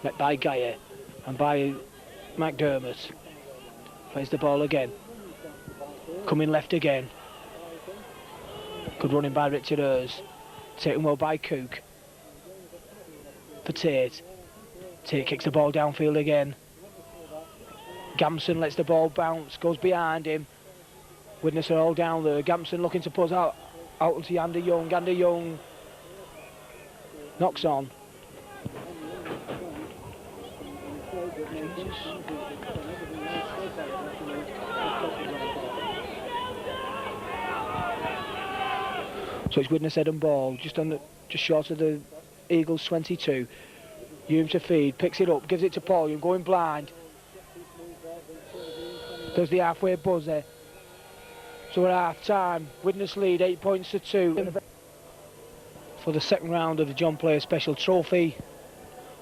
met by Gaia and by McDermott. Plays the ball again. Coming left again. Good running by Richard Ayres. Taken well by Cook. For Tate. Tate kicks the ball downfield again. Gamson lets the ball bounce, goes behind him. Widnes are all down there. Gamson looking to put out onto Andy Young. Andy Young knocks on. So it's Widnes head and ball, just short of the Eagles 22. Hume to feed, picks it up, gives it to Paul Hume, going blind. Does the halfway buzzer. So at half time, Widnes lead 8 points to 2 for the second round of the John Player Special Trophy.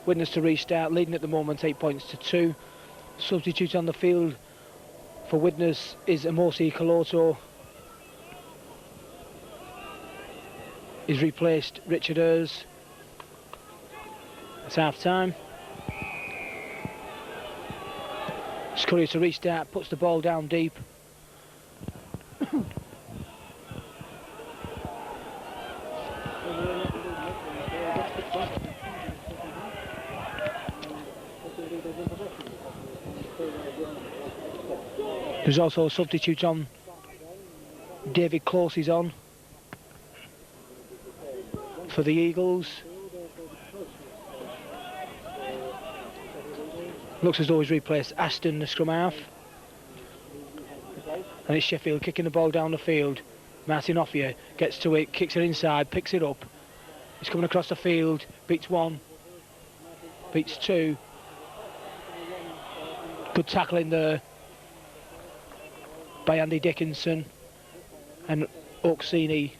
Widnes to restart, leading at the moment 8 points to 2. Substitute on the field for Widnes is Amosi Kaloto. He's replaced Richard Ayres. It's half time. Scurry to restart, puts the ball down deep. There's also a substitute on. David Close is on for the Eagles. Looks as though he's replaced Aston, the scrum half. And it's Sheffield kicking the ball down the field. Martin Offia gets to it, kicks it inside, picks it up. He's coming across the field, beats one, beats two. Good tackling there by Andy Dickinson. And Oaksini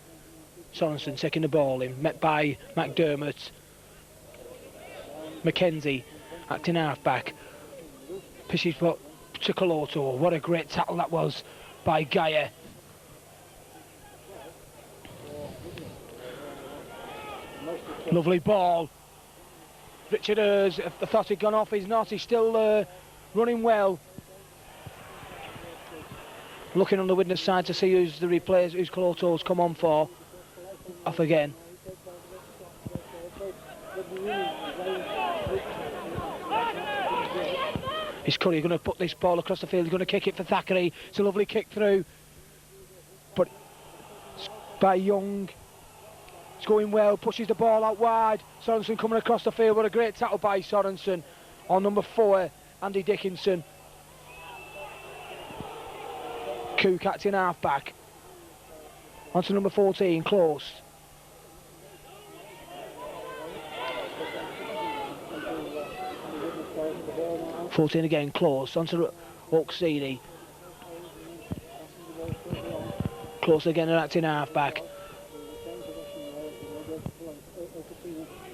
Sorensen taking the ball in, met by McDermott. Mackenzie acting half-back. Pitches to Kaloto. What a great tackle that was by Gaia. Lovely ball. Richard Ayres, I thought he'd gone off, he's not, he's still running well. Looking on the Widnes side to see who's the replays, who's Kaloto's come on for. Off again. Is Curry going to put this ball across the field? He's going to kick it for Thackeray. It's a lovely kick through. But by Young. It's going well, pushes the ball out wide. Sorensen coming across the field. What a great tackle by Sorensen on number 4, Andy Dickinson. Cook acting half-back. On to number 14, Close. (14) again, Close. On to Oaksini. Close again and acting half-back.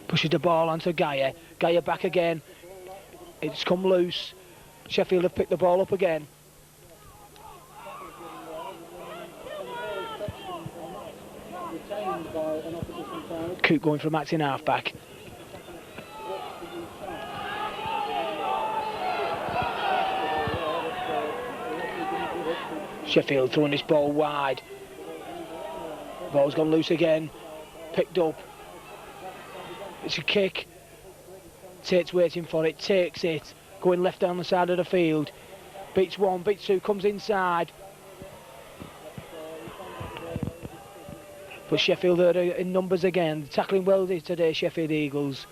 Pushes the ball onto Gaia. Gaia back again. It's come loose. Sheffield have picked the ball up again. Cook going from acting half-back. Sheffield throwing this ball wide. Ball's gone loose again. Picked up. It's a kick. Tate's waiting for it. Takes it. Going left down the side of the field. Beats one, beats two, comes inside. But Sheffield are in numbers again. Tackling well today, Sheffield Eagles.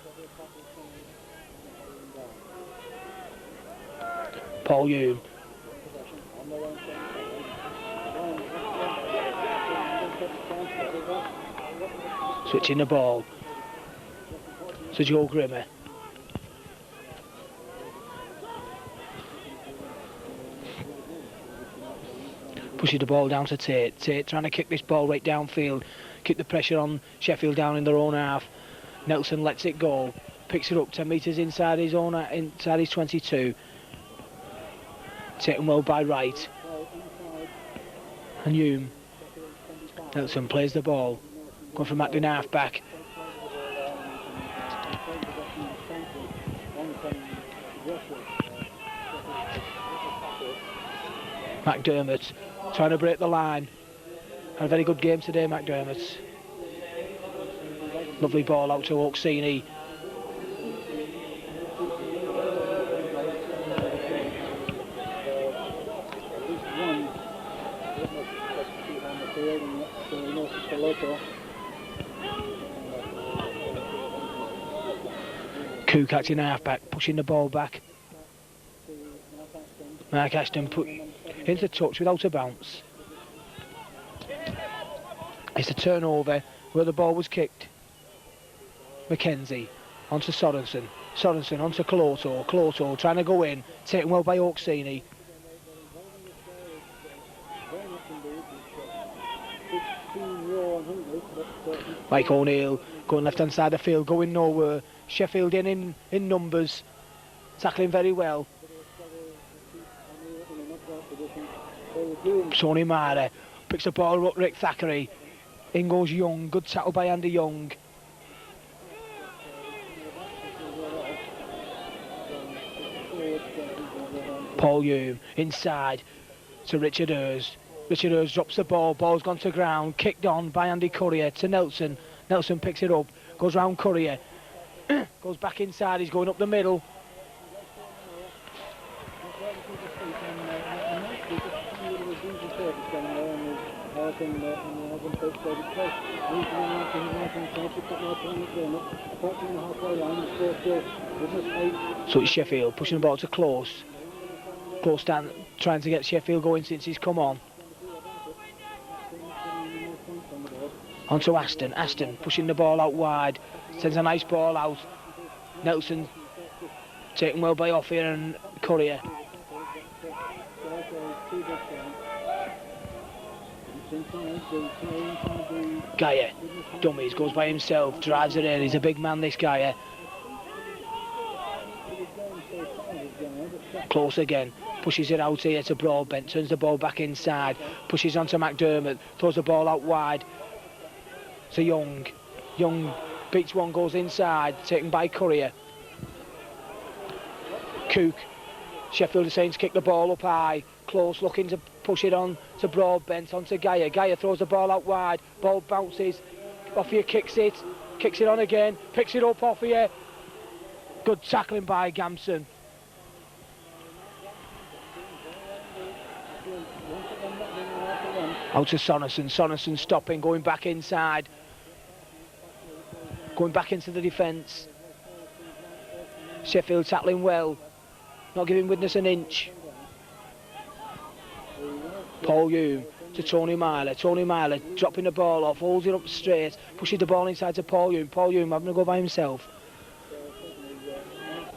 Paul Hume. Switching the ball to Joe Grimmer. Pushes the ball down to Tate. Tate trying to kick this ball right downfield. Keep the pressure on Sheffield down in their own half. Nelson lets it go. Picks it up 10 metres inside his 22. Taken well by Wright. And Hume. Nelson plays the ball. Going from acting half-back. McDermott trying to break the line. Had a very good game today, McDermott. Lovely ball out to Oksini. Cook acting half-back, pushing the ball back. Mark Ashton put into touch without a bounce. It's a turnover where the ball was kicked. Mackenzie onto Sorensen. Sorensen onto Cloto. Cloto trying to go in. Taken well by Oksini. Mike O'Neill going left hand side of the field, going nowhere. Sheffield in numbers. Tackling very well. Tony Mara picks the ball up. Rick Thackeray. In goes Young. Good tackle by Andy Young. Paul Hume inside to Richard Hers. Richard Hers drops the ball. Ball's gone to ground. Kicked on by Andy Courier to Nelson. Nelson picks it up. Goes round Courier. Goes back inside. He's going up the middle. So it's Sheffield pushing the ball to Close. Close down, trying to get Sheffield going since he's come on. On to Aston. Aston pushing the ball out wide. Sends a nice ball out. Nelson taken well by Offier and Courier. Gaia, dummies, goes by himself, drives it in. He's a big man, this Gaia. Close again, pushes it out here to Broadbent, turns the ball back inside, pushes onto McDermott, throws the ball out wide to Young. Young beats one, goes inside, taken by Courier. Cook. Sheffield are saying to kick the ball up high. Close looking to push it on to Broadbent, onto Gaia. Gaia throws the ball out wide. Ball bounces. Offier kicks it on again. Picks it up, Offier. Good tackling by Gamson. Out to Sorensen. Sorensen stopping, going back inside. Going back into the defence. Sheffield tackling well. Not giving Widnes an inch. Paul Hume to Tony Myler. Tony Myler dropping the ball off, holds it up straight, pushes the ball inside to Paul Hume. Paul Hume having to go by himself.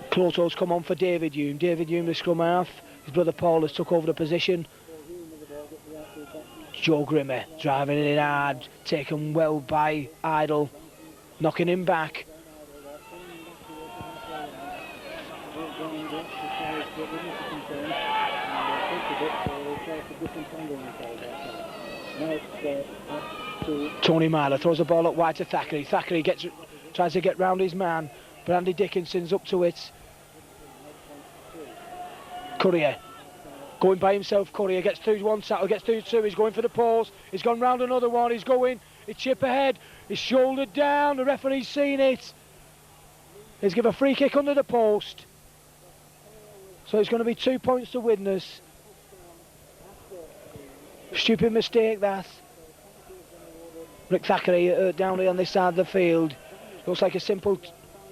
Cloto's come on for David Hume. David Hume, the scrum half. His brother Paul has took over the position. Joe Grimmer driving it in hard, taken well by Idle, knocking him back. Tony Myler throws the ball up wide to Thackeray. Thackeray tries to get round his man, but Andy Dickinson's up to it. Courier going by himself. Courier gets through one tackle, gets through two. He's going for the post. He's gone round another one. He's going. He's chip ahead. He's shouldered down. The referee's seen it. He's given a free kick under the post. So it's going to be 2 points to Widnes. Stupid mistake that. Rick Thackeray down here on this side of the field. Looks like a simple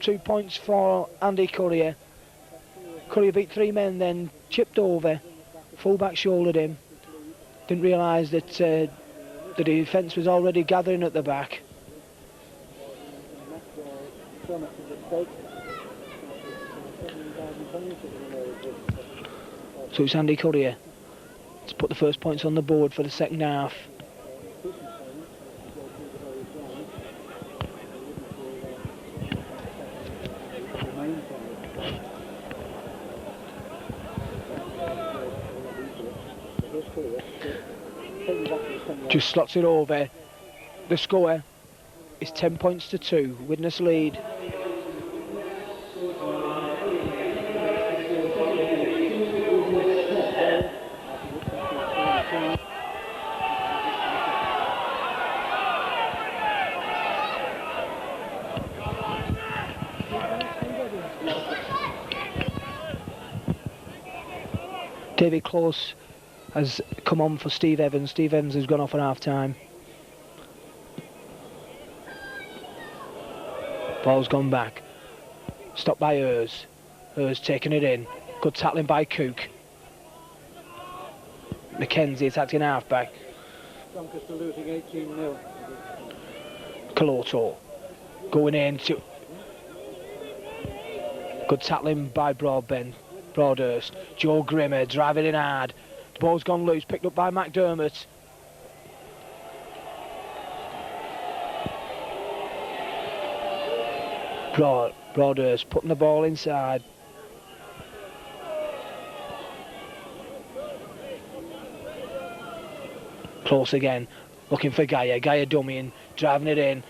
2 points for Andy Courier. Courier beat 3 men, then chipped over. Fullback shouldered him. Didn't realise that the defence was already gathering at the back. So it's Andy Courier to put the first points on the board for the second half. Just slots it over. The score is 10 points to 2. Widnes lead. David Close has come on for Steve Evans. Steve Evans has gone off at half-time. Ball's gone back. Stopped by Ers. Ers taking it in. Good tackling by Cook. Mackenzie attacking half-back. Doncaster losing 18-0. Caloto going in to... Good tackling by Broadhurst. Joe Grimmer driving in hard. The ball's gone loose, picked up by McDermott. Broadhurst putting the ball inside. Close again, looking for Gaia. Gaia dummying, driving it in,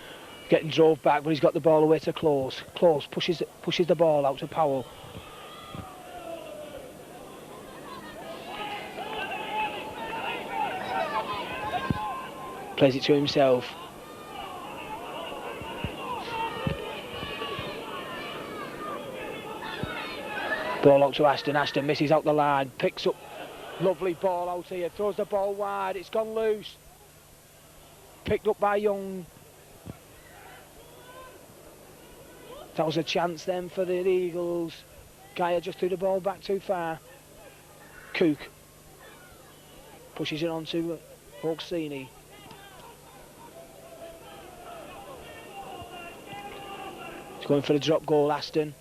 getting drove back, but he's got the ball away to Close. Close pushes the ball out to Powell. Plays it to himself. Ball out to Aston. Aston misses out the line. Picks up. Lovely ball out here. Throws the ball wide. It's gone loose. Picked up by Young. That was a chance then for the Eagles. Gaia just threw the ball back too far. Cook pushes it on to Oksini. He's going for the drop goal, Aston,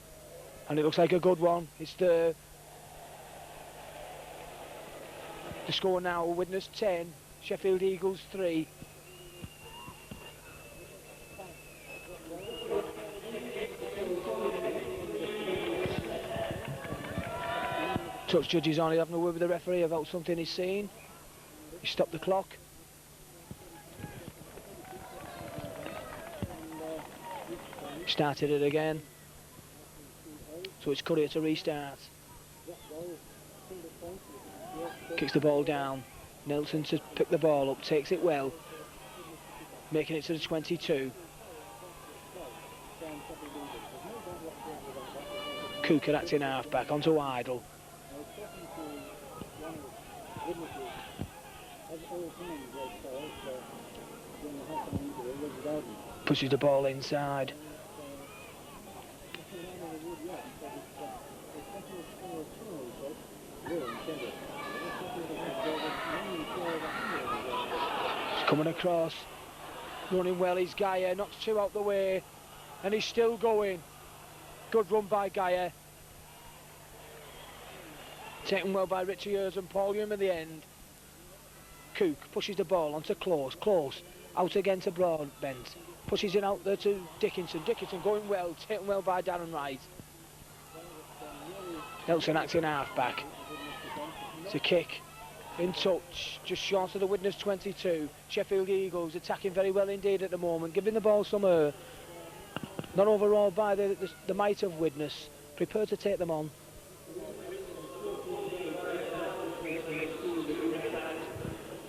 and it looks like a good one. It's the score now. Widnes 10, Sheffield Eagles 3. Touch judges on. He's having a word with the referee about something he's seen. He stopped the clock. Started it again. So it's Courier to restart. Kicks the ball down. Nelson to pick the ball up, takes it well. Making it to the 22. Cooker acting half back onto Idle. Pushes the ball inside. He's coming across. Running well, he's Gaia. Knocks 2 out the way. And he's still going. Good run by Gaia. Taken well by Richie Ers and Paul Hume in the end. Cook pushes the ball onto Close, out again to Broadbent, pushes it out there to Dickinson, going well, taken well by Darren Wright. Nelson acting half-back. It's a kick, in touch, just short of the Widnes 22. Sheffield Eagles attacking very well indeed at the moment, giving the ball some air. Not overawed by the might of Widnes, prepared to take them on.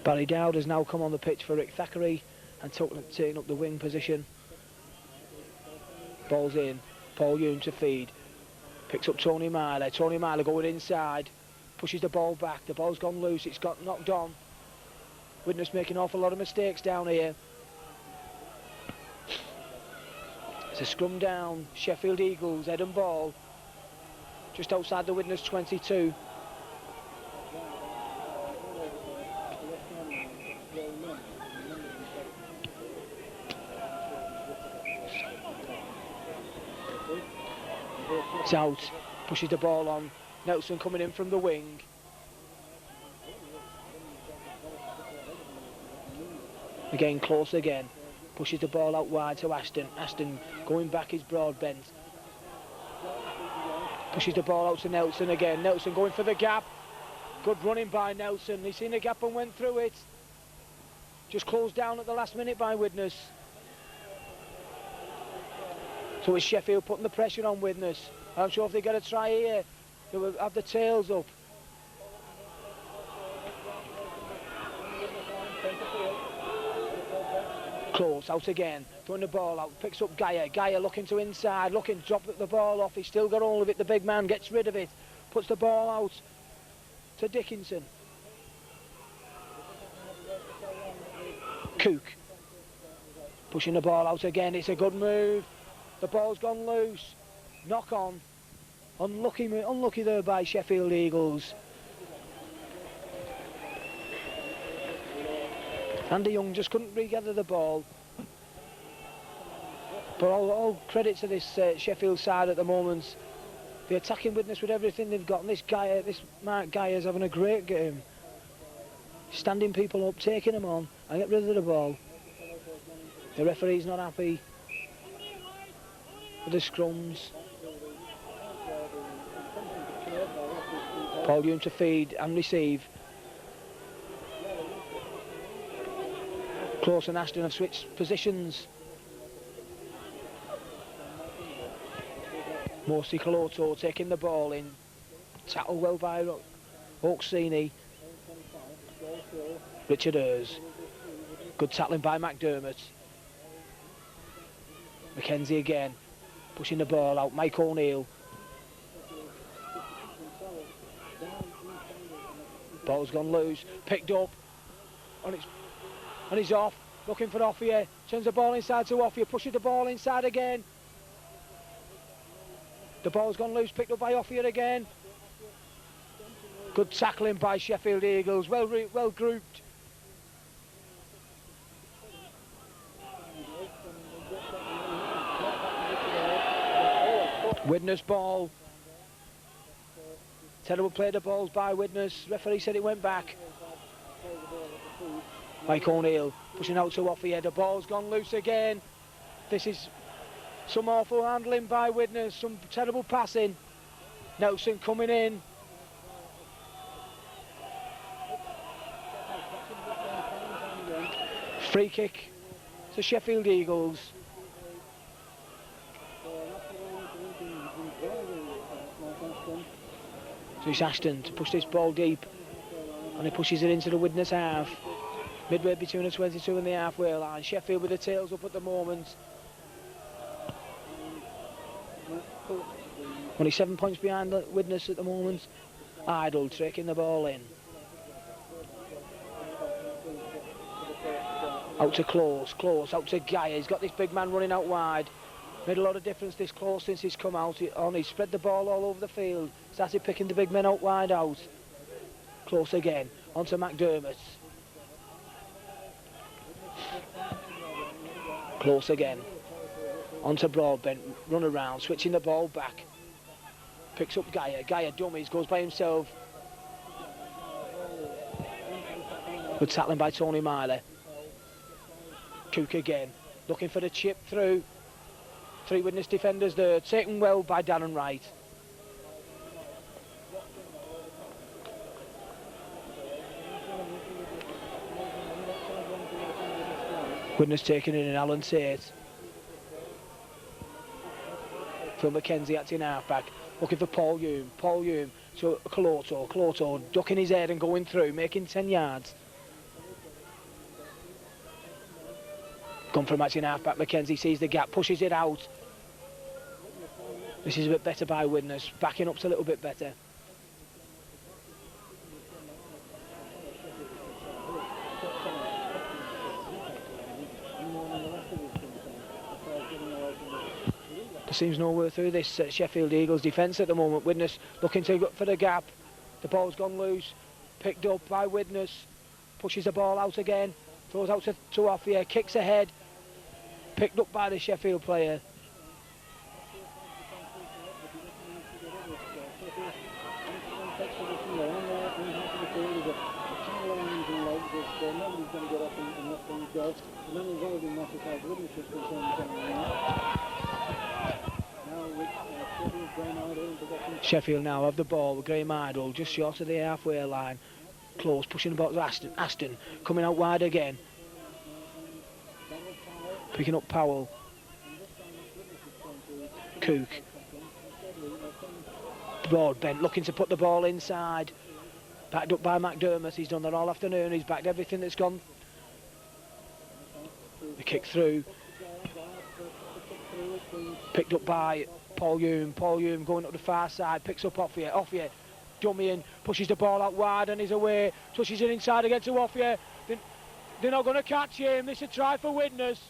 Barry Dowd has now come on the pitch for Rick Thackeray and taking up the wing position. Ball's in, Paul Hume to feed. Picks up Tony Marley going inside, pushes the ball back, the ball's gone loose, it's got knocked on. Widnes making an awful lot of mistakes down here. It's a scrum down, Sheffield Eagles, head and ball, just outside the Widnes 22. It's out, pushes the ball on, Nelson coming in from the wing. Again, Close again, pushes the ball out wide to Ashton. Ashton going back is Broadbent. Pushes the ball out to Nelson again, Nelson going for the gap. Good running by Nelson, he's seen the gap and went through it. Just closed down at the last minute by Widnes. So it's Sheffield putting the pressure on Widnes. I'm sure if they get a try here, they will have the tails up. Close, out again, throwing the ball out, picks up Gaia looking to inside, drop the ball off, he's still got all of it, the big man gets rid of it, puts the ball out to Dickinson. Cook, pushing the ball out again, it's a good move, the ball's gone loose, knock on, unlucky there by Sheffield Eagles. Andy Young just couldn't regather the ball. But all credit to this Sheffield side at the moment. The attacking Widnes with everything they've got. And this Mark Guyer's having a great game. Standing people up, taking them on, and get rid of the ball. The referee's not happy with the scrums. Paul Hume to feed and receive. Close and Ashton have switched positions. Morsi Coloto taking the ball in. Tackled well by Oaksini. Richard Ayres. Good tackling by McDermott. Mackenzie again. Pushing the ball out. Mike O'Neill. Ball's gone loose. Picked up. And he's off, looking for Offier, turns the ball inside to Offier, pushes the ball inside again. The ball's gone loose, picked up by Offier again. Good tackling by Sheffield Eagles, well grouped. Widnes ball. Terrible play the balls by Widnes, referee said it went back. Mike O'Neill pushing out to Offier, the ball's gone loose again. This is some awful handling by Widnes, some terrible passing. Nelson coming in. Free kick to Sheffield Eagles. So it's Ashton to push this ball deep, and he pushes it into the Widnes half. Midway between the 22 and the halfway line. Sheffield with the tails up at the moment. Only 7 points behind the Widnes at the moment. Idle taking the ball in. Out to Close, out to Gaia. He's got this big man running out wide. Made a lot of difference this Close since he's come out. He's spread the ball all over the field. Started picking the big men out wide out. Close again, onto McDermott. Close again, onto Broadbent, run around, switching the ball back. Picks up Gaia dummies, goes by himself. Good tackling by Tony Miley. Cook again, looking for the chip through. 3 Widnes defenders there, taken well by Darren Wright. Widnes taking in Alan Tate. Phil McKenzie acting half-back, looking for Paul Hume. Paul Hume to Cloto, ducking his head and going through, making 10 yards. Gone for a match in half-back, McKenzie sees the gap, pushes it out. This is a bit better by Widnes, backing up a little bit better. There seems nowhere through this Sheffield Eagles defence at the moment. Widnes looking to go for the gap. The ball's gone loose, picked up by Widnes, pushes the ball out again, throws out to Offia, kicks ahead, picked up by the Sheffield player. Sheffield now have the ball with Graham Idle just short of the halfway line. Close, pushing the ball to Aston, coming out wide again. Picking up Powell. Cook. Broadbent looking to put the ball inside. Backed up by McDermott. He's done that all afternoon. He's backed everything that's gone. The kick through. Picked up by Paul Hume. Paul Hume going up the far side. Picks up Offia. Offia dummying. Pushes the ball out wide and he's away. Touches it inside again to Offia. They're not going to catch him. This is a try for Widnes.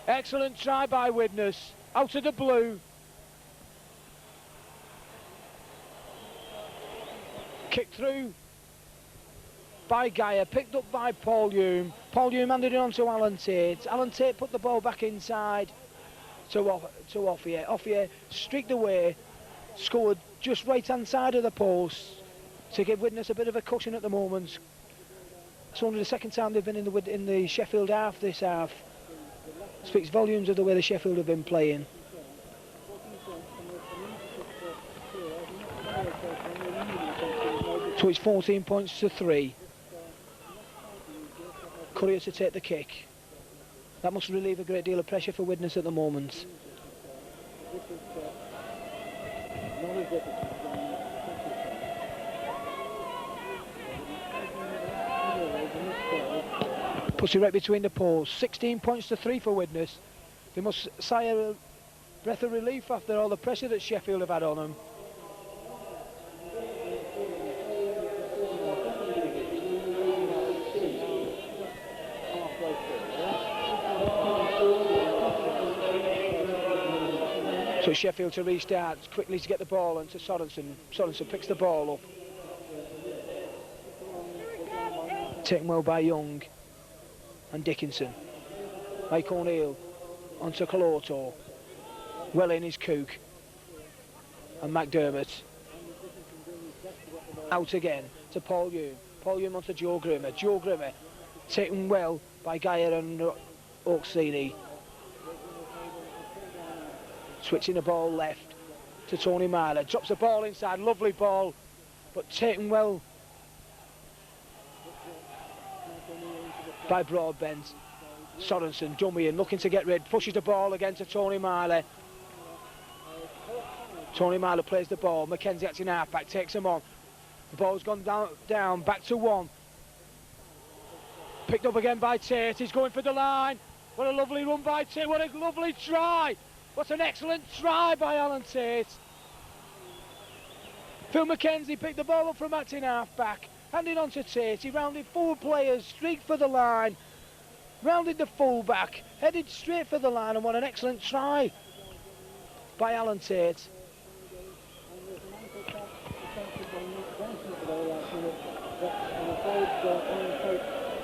Excellent try by Widnes. Out of the blue. Kicked through by Geyer, picked up by Paul Hume. Paul Hume handed it on to Alan Tate. Alan Tate put the ball back inside to Offia. Offia streaked away, scored just right hand side of the post to give Widnes a bit of a cushion at the moment. It's only the second time they've been in the Sheffield half this half. Speaks volumes of the way the Sheffield have been playing. So it's 14 points to 3. Courier to take the kick. That must relieve a great deal of pressure for Widnes at the moment. Puts it right between the posts. 16 points to 3 for Widnes. They must sigh a breath of relief after all the pressure that Sheffield have had on them. So Sheffield to restart quickly to get the ball and to Sorensen. Sorensen picks the ball up. Taken well by Young and Dickinson. Mike O'Neill onto Coloto. Well in is Cook and McDermott. Out again to Paul Hume. Paul Hume onto Joe Grimmer. Joe Grimmer taken well by Geyer and Oaksini. Switching the ball left to Tony Miley. Drops the ball inside. Lovely ball, but taken well by Broadbent. Sorensen dummying, looking to get rid. Pushes the ball again to Tony Miley. Tony Miley plays the ball. McKenzie acting half-back, takes him on. The ball's gone down, back to 1. Picked up again by Tate. He's going for the line. What a lovely run by Tate. What a lovely try. What an excellent try by Alan Tate. Phil McKenzie picked the ball up from acting half-back. Handed on to Tate. He rounded 4 players, streaked for the line. Rounded the full-back. Headed straight for the line, and what an excellent try by Alan Tate.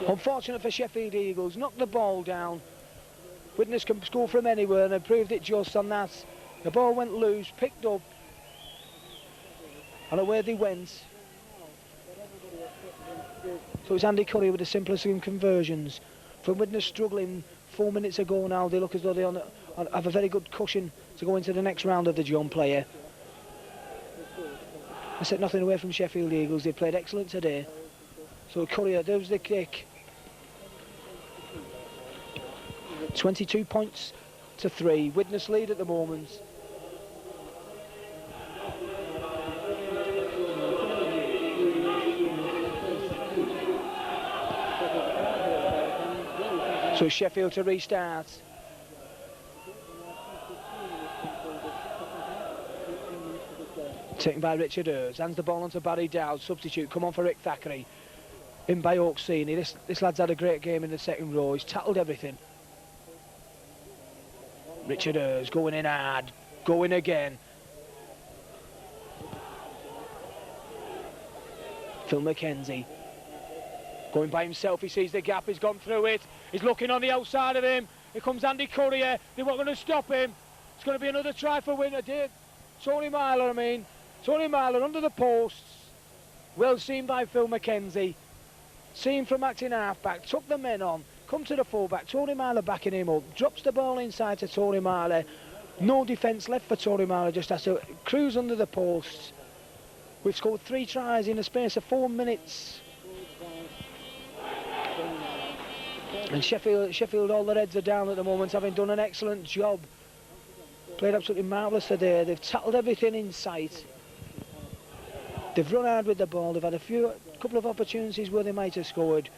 Unfortunate for Sheffield Eagles, knocked the ball down. Widnes can score from anywhere and improved it just on that. The ball went loose, picked up, and away they went. So it's Andy Curry with the simplest of conversions. From Widnes struggling 4 minutes ago now, they look as though they have a very good cushion to go into the next round of the John Player. I said nothing away from Sheffield Eagles, they played excellent today. So Curry, there's the kick. 22 points to 3, Widnes lead at the moment. So Sheffield to restart. Taken by Richard Hurst, hands the ball onto Barry Dowd, substitute, come on for Rick Thackeray. In by Oaksini, this lad's had a great game in the second row, he's tackled everything. Richard Hurst going in hard, going again. Phil McKenzie. Going by himself, he sees the gap, he's gone through it. He's looking on the outside of him. Here comes Andy Currier. They're not going to stop him. It's going to be another try for winner. Tony Myler, Tony Myler under the posts. Well seen by Phil McKenzie. Seen from acting half-back. Took the men on. Come to the full-back. Tony Myler backing him up. Drops the ball inside to Tony Myler. No defence left for Tony Myler. Just has to cruise under the posts. We've scored 3 tries in the space of 4 minutes. And Sheffield, all their heads are down at the moment, having done an excellent job. Played absolutely marvellous today. They've tackled everything in sight. They've run hard with the ball. They've had a couple of opportunities where they might have scored.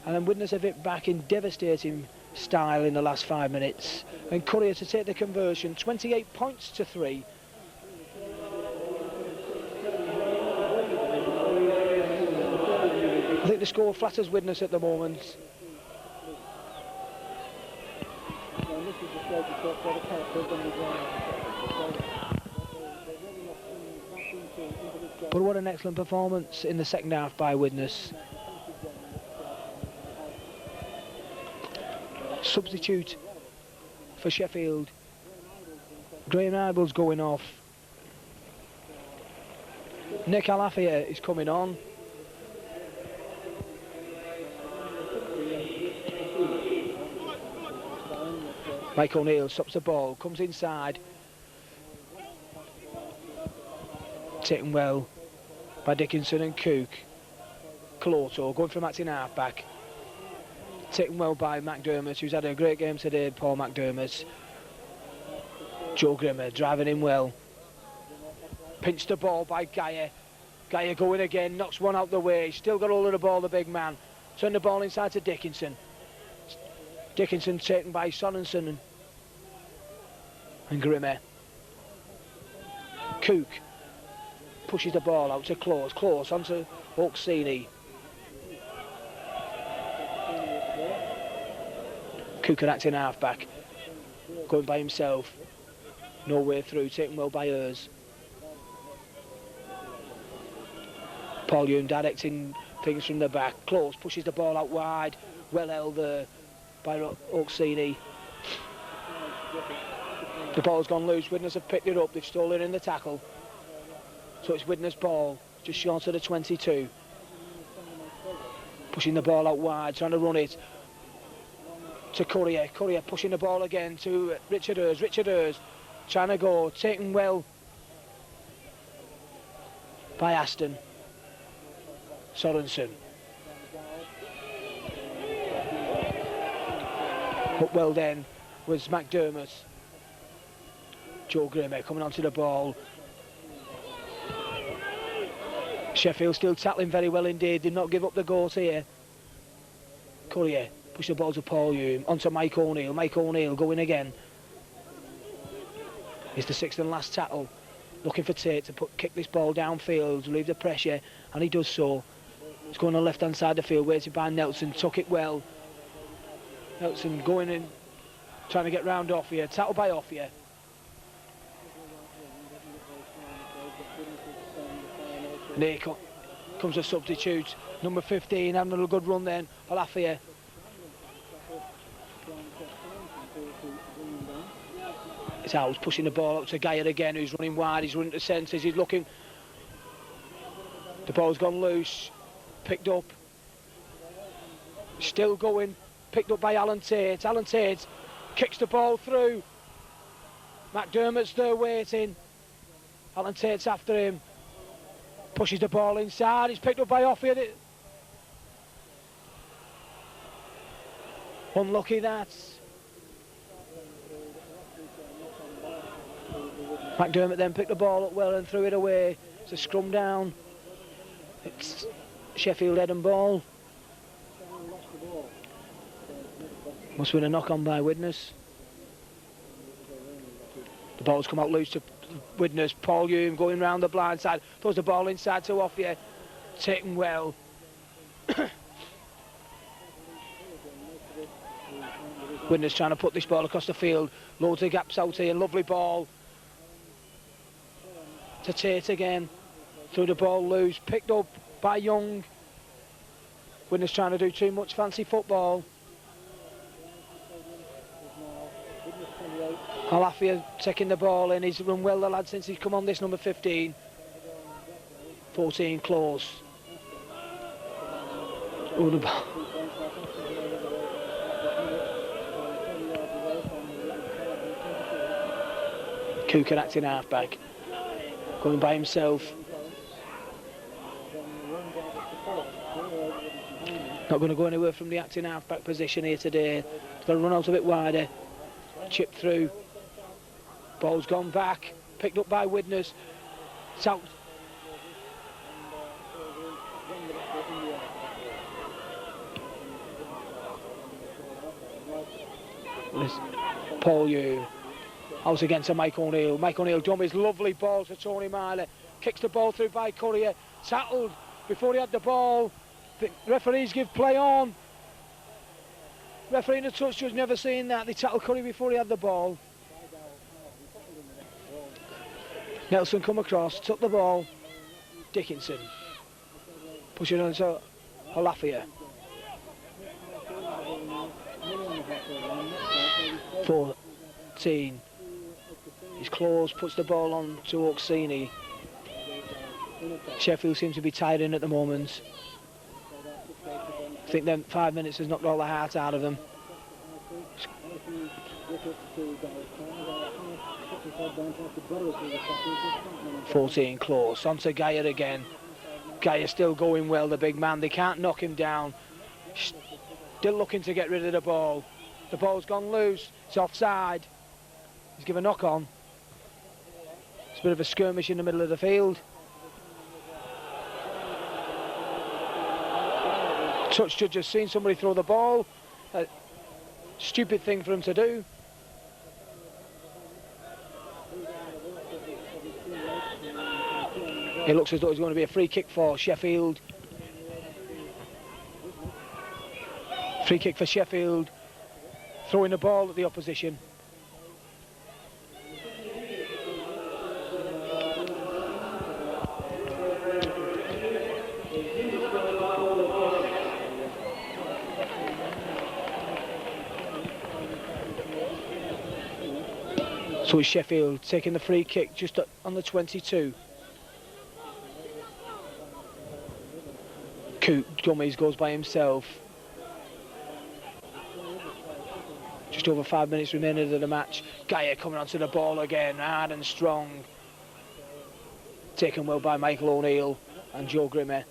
And then Widnes have it back in devastating style in the last 5 minutes. And Currier to take the conversion, 28 points to 3. I think the score flatters Widnes at the moment. But what an excellent performance in the second half by Widnes. Substitute for Sheffield. Graham Idle's going off. Nick Alafia is coming on. Mike O'Neill stops the ball, comes inside. Taken well by Dickinson and Cook. Cloto going from acting half-back. Taken well by McDermott, who's had a great game today, Paul McDermott. Joe Grimmer driving him well. Pinched the ball by Geyer. Geyer going again, knocks one out the way. Still got hold of the ball, the big man. Turn the ball inside to Dickinson. Dickinson taken by Sorensen and Grimmer. Cook pushes the ball out to Close onto Oaksini. Cook acting half-back, going by himself. No way through, taken well by Hurst. Paul Hume directing things from the back. Close pushes the ball out wide. Well held there by Oaksini. The ball's gone loose. Widnes have picked it up. They've stolen in the tackle. So it's Widnes' ball, just short of the 22. Pushing the ball out wide, trying to run it to Currier. Currier pushing the ball again to Richard Hurst. Richard Hurst trying to go, taken well by Aston. Sorensen. Up well then was McDermott. Joe Grimmer coming onto the ball. Sheffield still tackling very well indeed. Did not give up the ghost here. Currier push the ball to Paul Hume. Onto Mike O'Neill. Mike O'Neill going again. It's the sixth and last tackle. Looking for Tate to kick this ball downfield, relieve the pressure, and he does so. He's going on the left hand side of the field, waited by Nelson. Took it well. Nelson going in, trying to get round off here. Tackled by off here. And here comes a substitute, number 15, having a good run then, Alafia. It's Howes pushing the ball up to Geyer again, who's running wide, he's running to centres, he's looking. The ball's gone loose, picked up Still going, picked up by Alan Tate. Alan Tate kicks the ball through. McDermott's there waiting. Alan Tate's after him. Pushes the ball inside. It's picked up by Offie. Unlucky that. McDermott then picked the ball up well and threw it away. It's a scrum down. It's Sheffield head and ball. Must have been a knock on by Widnes. The ball's come out loose to Widnes. Paul Hume going round the blind side. Throws the ball inside to Offie. Taken well. Widnes trying to put this ball across the field. Loads of gaps out here. Lovely ball. To Tate again. Threw the ball loose. Picked up by Young. Widnes trying to do too much fancy football. Alafia taking the ball in. He's run well, the lad, since he's come on, this number 15. 14 close. Oh, the ball. Cooker acting half-back. Going by himself. Not going to go anywhere from the acting half-back position here today. He's got to run out a bit wider. Chip through. Ball's gone back. Picked up by Widnes. It's out. Paul Hume. Out again to Mike O'Neill. Mike O'Neill dummies. Lovely ball to Tony Myler. Kicks the ball through by Courier. Tackled before he had the ball. The referees give play on. Referee in a touch judge, never seen that. They tackled Curry before he had the ball. Nelson come across, took the ball. Dickinson. Pushing on to Alafia. 14. He's close, puts the ball on to Oksini. Sheffield seems to be tied in at the moment. I think then 5 minutes has knocked all the heart out of them. 14 close. On to Geyer again. Geyer still going well, the big man. They can't knock him down. Still looking to get rid of the ball. The ball's gone loose. It's offside. He's given a knock on. It's a bit of a skirmish in the middle of the field. Touch judge has seen somebody throw the ball. A stupid thing for him to do. It looks as though it's going to be a free kick for Sheffield. Free kick for Sheffield. Throwing the ball at the opposition. So it's Sheffield taking the free kick just on the 22. Coot dummies goes by himself. Just over 5 minutes remaining of the match. Geyer coming onto the ball again, hard and strong. Taken well by Michael O'Neill and Joe Grimmer.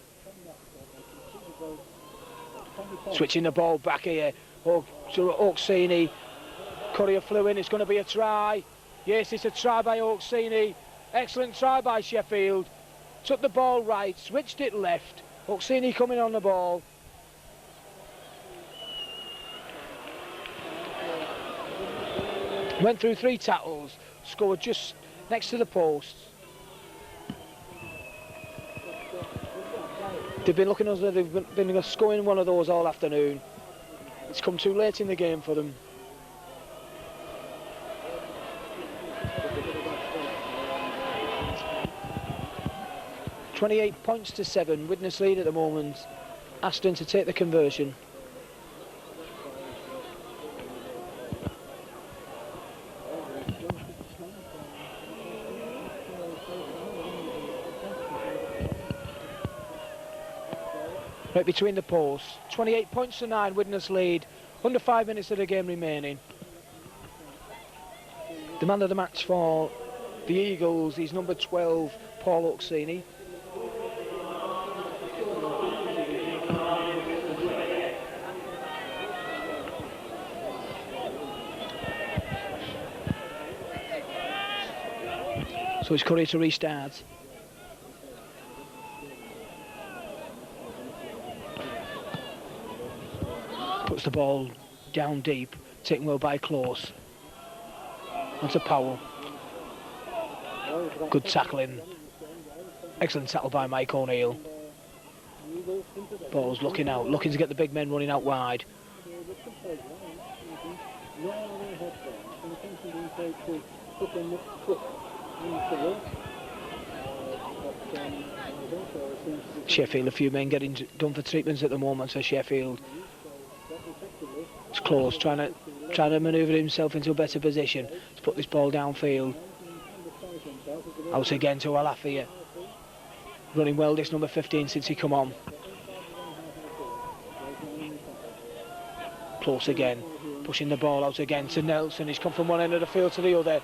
Switching the ball back here. Oksini. Courier flew in, it's going to be a try. Yes, it's a try by Oksini. Excellent try by Sheffield. Took the ball right, switched it left. Oksini coming on the ball. Went through 3 tackles, scored just next to the post. They've been looking as though they've been scoring one of those all afternoon. It's come too late in the game for them. £28 points to 7, Widnes lead at the moment. Aston to take the conversion. right between the posts. 28 points to 9, Widnes lead. Under 5 minutes of the game remaining. The man of the match for the Eagles is number 12, Paul Oksini. So it's Curry to restart. Puts the ball down deep, taken well by Close. Onto Powell. Good tackling. Excellent tackle by Mike O'Neill. Ball's looking out, looking to get the big men running out wide. Sheffield, a few men getting done for treatments at the moment for Sheffield. It's Close trying to manoeuvre himself into a better position to put this ball downfield. Out again to Alafia. Running well, this number 15 since he come on. Close again, pushing the ball out again to Nelson. He's come from one end of the field to the other.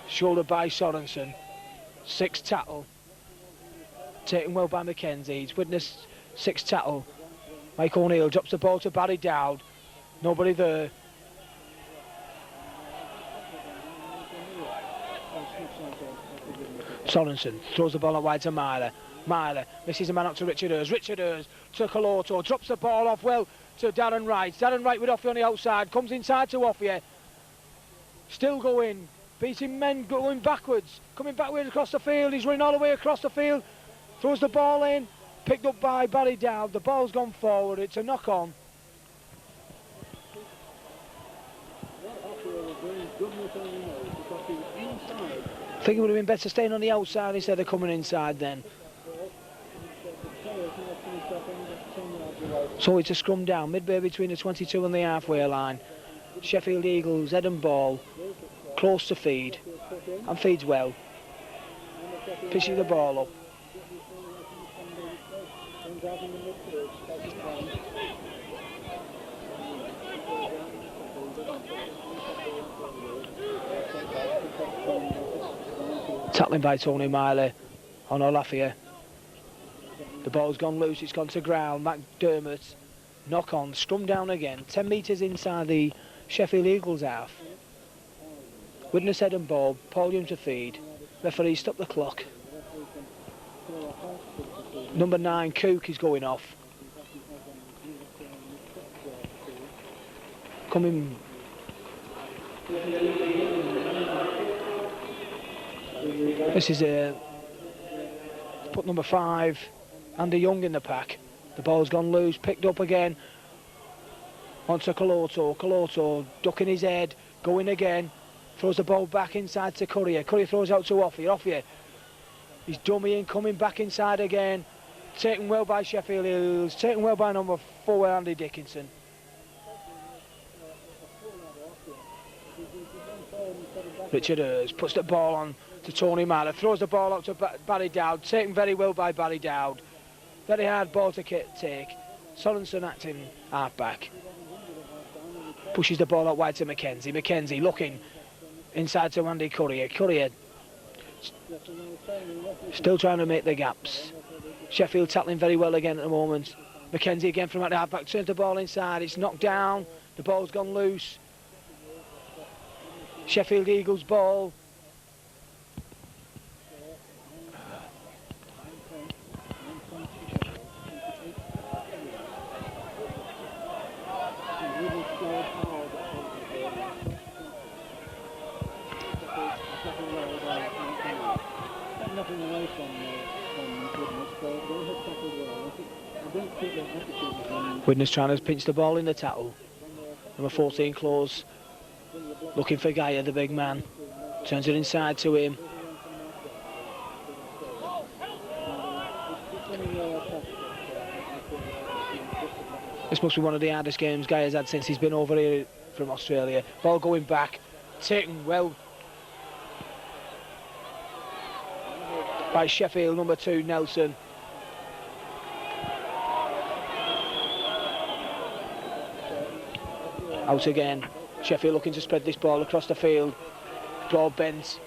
Shouldered by Sorensen. 6 tackle. Taken well by Mackenzie. He's witnessed 6 tackle. Mike O'Neill drops the ball to Barry Dowd. Nobody there. Sorensen throws the ball out wide to Myler. Myler misses a man up to Richard Hurst. Richard Hurst to Coloto. Drops the ball off well to Darren Wright. Darren Wright with Offie on the outside. Comes inside to Offie. Still going. Beating men going backwards. Coming backwards across the field. He's running all the way across the field. Throws the ball in. Picked up by Barry Dowd. The ball's gone forward. It's a knock on. I think it would have been better staying on the outside instead of coming inside then. So it's a scrum down, midway between the 22 and the halfway line. Sheffield Eagles, head and ball, close to feed, and feeds well. Pitching the ball up. Tackling by Tony Miley on Olafia. The ball's gone loose, it's gone to ground. McDermott, knock on, scrum down again. 10 metres inside the Sheffield Eagles half. Widnes head and ball, Paul Young to feed. Referee stop the clock. Number 9, Cook, is going off. Coming. This is put number 5, Andy Young in the pack. The ball's gone loose, picked up again. Onto Coloto. Coloto ducking his head, going again. Throws the ball back inside to Courier. Courier throws out to Offie. Offie. He's dummying, coming back inside again. Taken well by Sheffield Hills. Taken well by number 4, Andy Dickinson. Richard Hurst puts the ball on to Tony Marler. Throws the ball out to Barry Dowd. Taken very well by Barry Dowd. Very hard ball to take. Sorensen acting half-back. Pushes the ball out wide to Mackenzie. Mackenzie looking inside to Andy Courier. Courier still trying to make the gaps. Sheffield tackling very well again at the moment. Mackenzie again from out the half-back. Turns the ball inside. It's knocked down. The ball's gone loose. Sheffield Eagles ball. Widnes trying to pinch the ball in the tackle. Number 14, Close. Looking for Gaia, the big man. Turns it inside to him. This must be one of the hardest games Gaia's had since he's been over here from Australia. Ball going back. Taken well by Sheffield, number 2, Nelson. Out again. Sheffield looking to spread this ball across the field. Ball bent.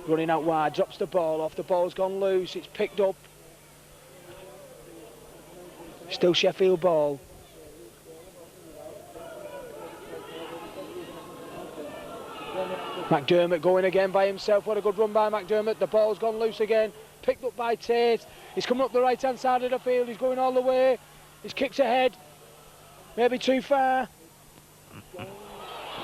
Running out wide. Drops the ball off. The ball's gone loose. It's picked up. Still Sheffield ball. McDermott going again by himself. What a good run by McDermott. The ball's gone loose again. Picked up by Tate. He's coming up the right hand side of the field. He's going all the way. His kick's ahead. Maybe too far.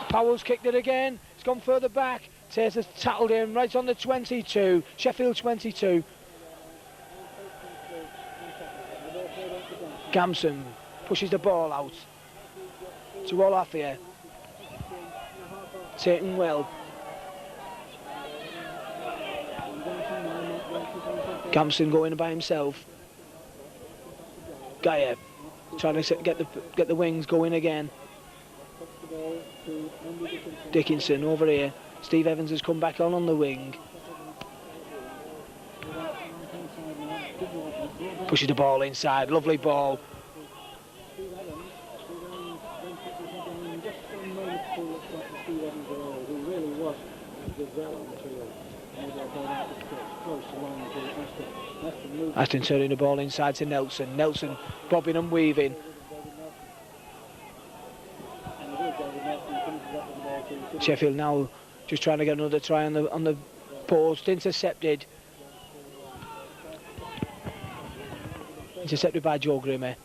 Powell's kicked it again. It's gone further back. Tate has tackled him right on the 22. Sheffield 22. Gamson pushes the ball out to Olafia. Taken well. Gamson going by himself. Geyer trying to get the wings going again. Dickinson over here. Steve Evans has come back on the wing. Pushes the ball inside. Lovely ball. Aston turning the ball inside to Nelson. Nelson bobbing and weaving. Sheffield now just trying to get another try on the post. Intercepted. Intercepted by Joe Grimmer.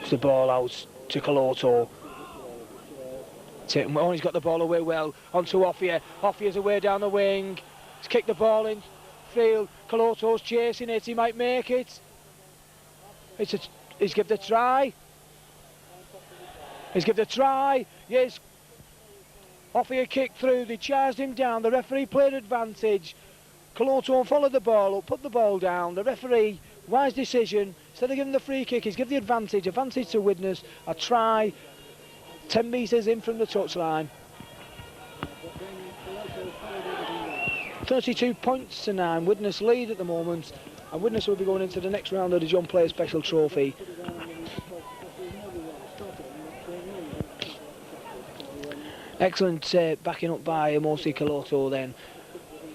It's the ball out to Coloto. Oh, he's got the ball away well. Onto Offia. Offia's away down the wing. He's kicked the ball in field. Coloto's chasing it. He might make it. He's given the try. He's given the try. Yes. Offia kicked through. They charged him down. The referee played advantage. Coloto followed the ball up, put the ball down. The referee, wise decision. Instead of giving the free kick, he's given the advantage. Advantage to Widnes. A try. 10 metres in from the touchline. 32 points to 9. Widnes lead at the moment, and Widnes will be going into the next round of the John Player Special Trophy. Excellent backing up by Amosi Coloto then.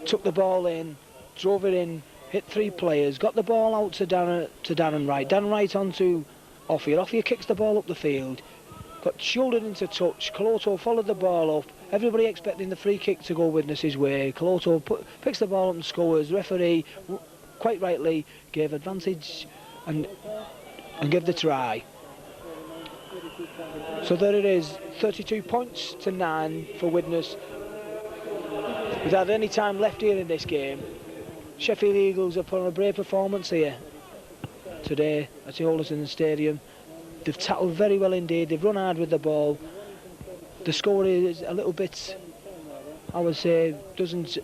Took the ball in, drove it in, hit 3 players, got the ball out to Darren Wright. Darren Wright onto Offia. Offia kicks the ball up the field. Got shouldered into touch. Coloto followed the ball up. Everybody expecting the free kick to go Widnes' way. Coloto picks the ball up and scores. The referee, quite rightly, gave advantage and gave the try. So there it is, 32 points to 9 for Widnes. Without any time left here in this game, Sheffield Eagles have put on a brave performance here today at the Alderton Stadium. They've tackled very well indeed. They've run hard with the ball. The score is a little bit, I would say, doesn't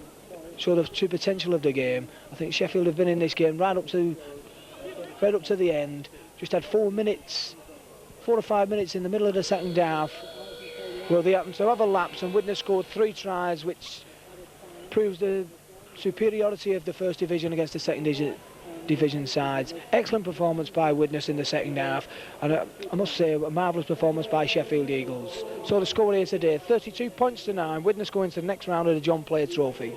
show the true potential of the game. I think Sheffield have been in this game right up to the end. Just had 4 or 5 minutes in the middle of the second half where they happened to have a lapse, and Widnes scored 3 tries, which proves the superiority of the first division against the second division sides. Excellent performance by Widnes in the second half, and I must say a marvellous performance by Sheffield Eagles. So the score here today, 32 points to 9. Widnes going to the next round of the John Player Trophy.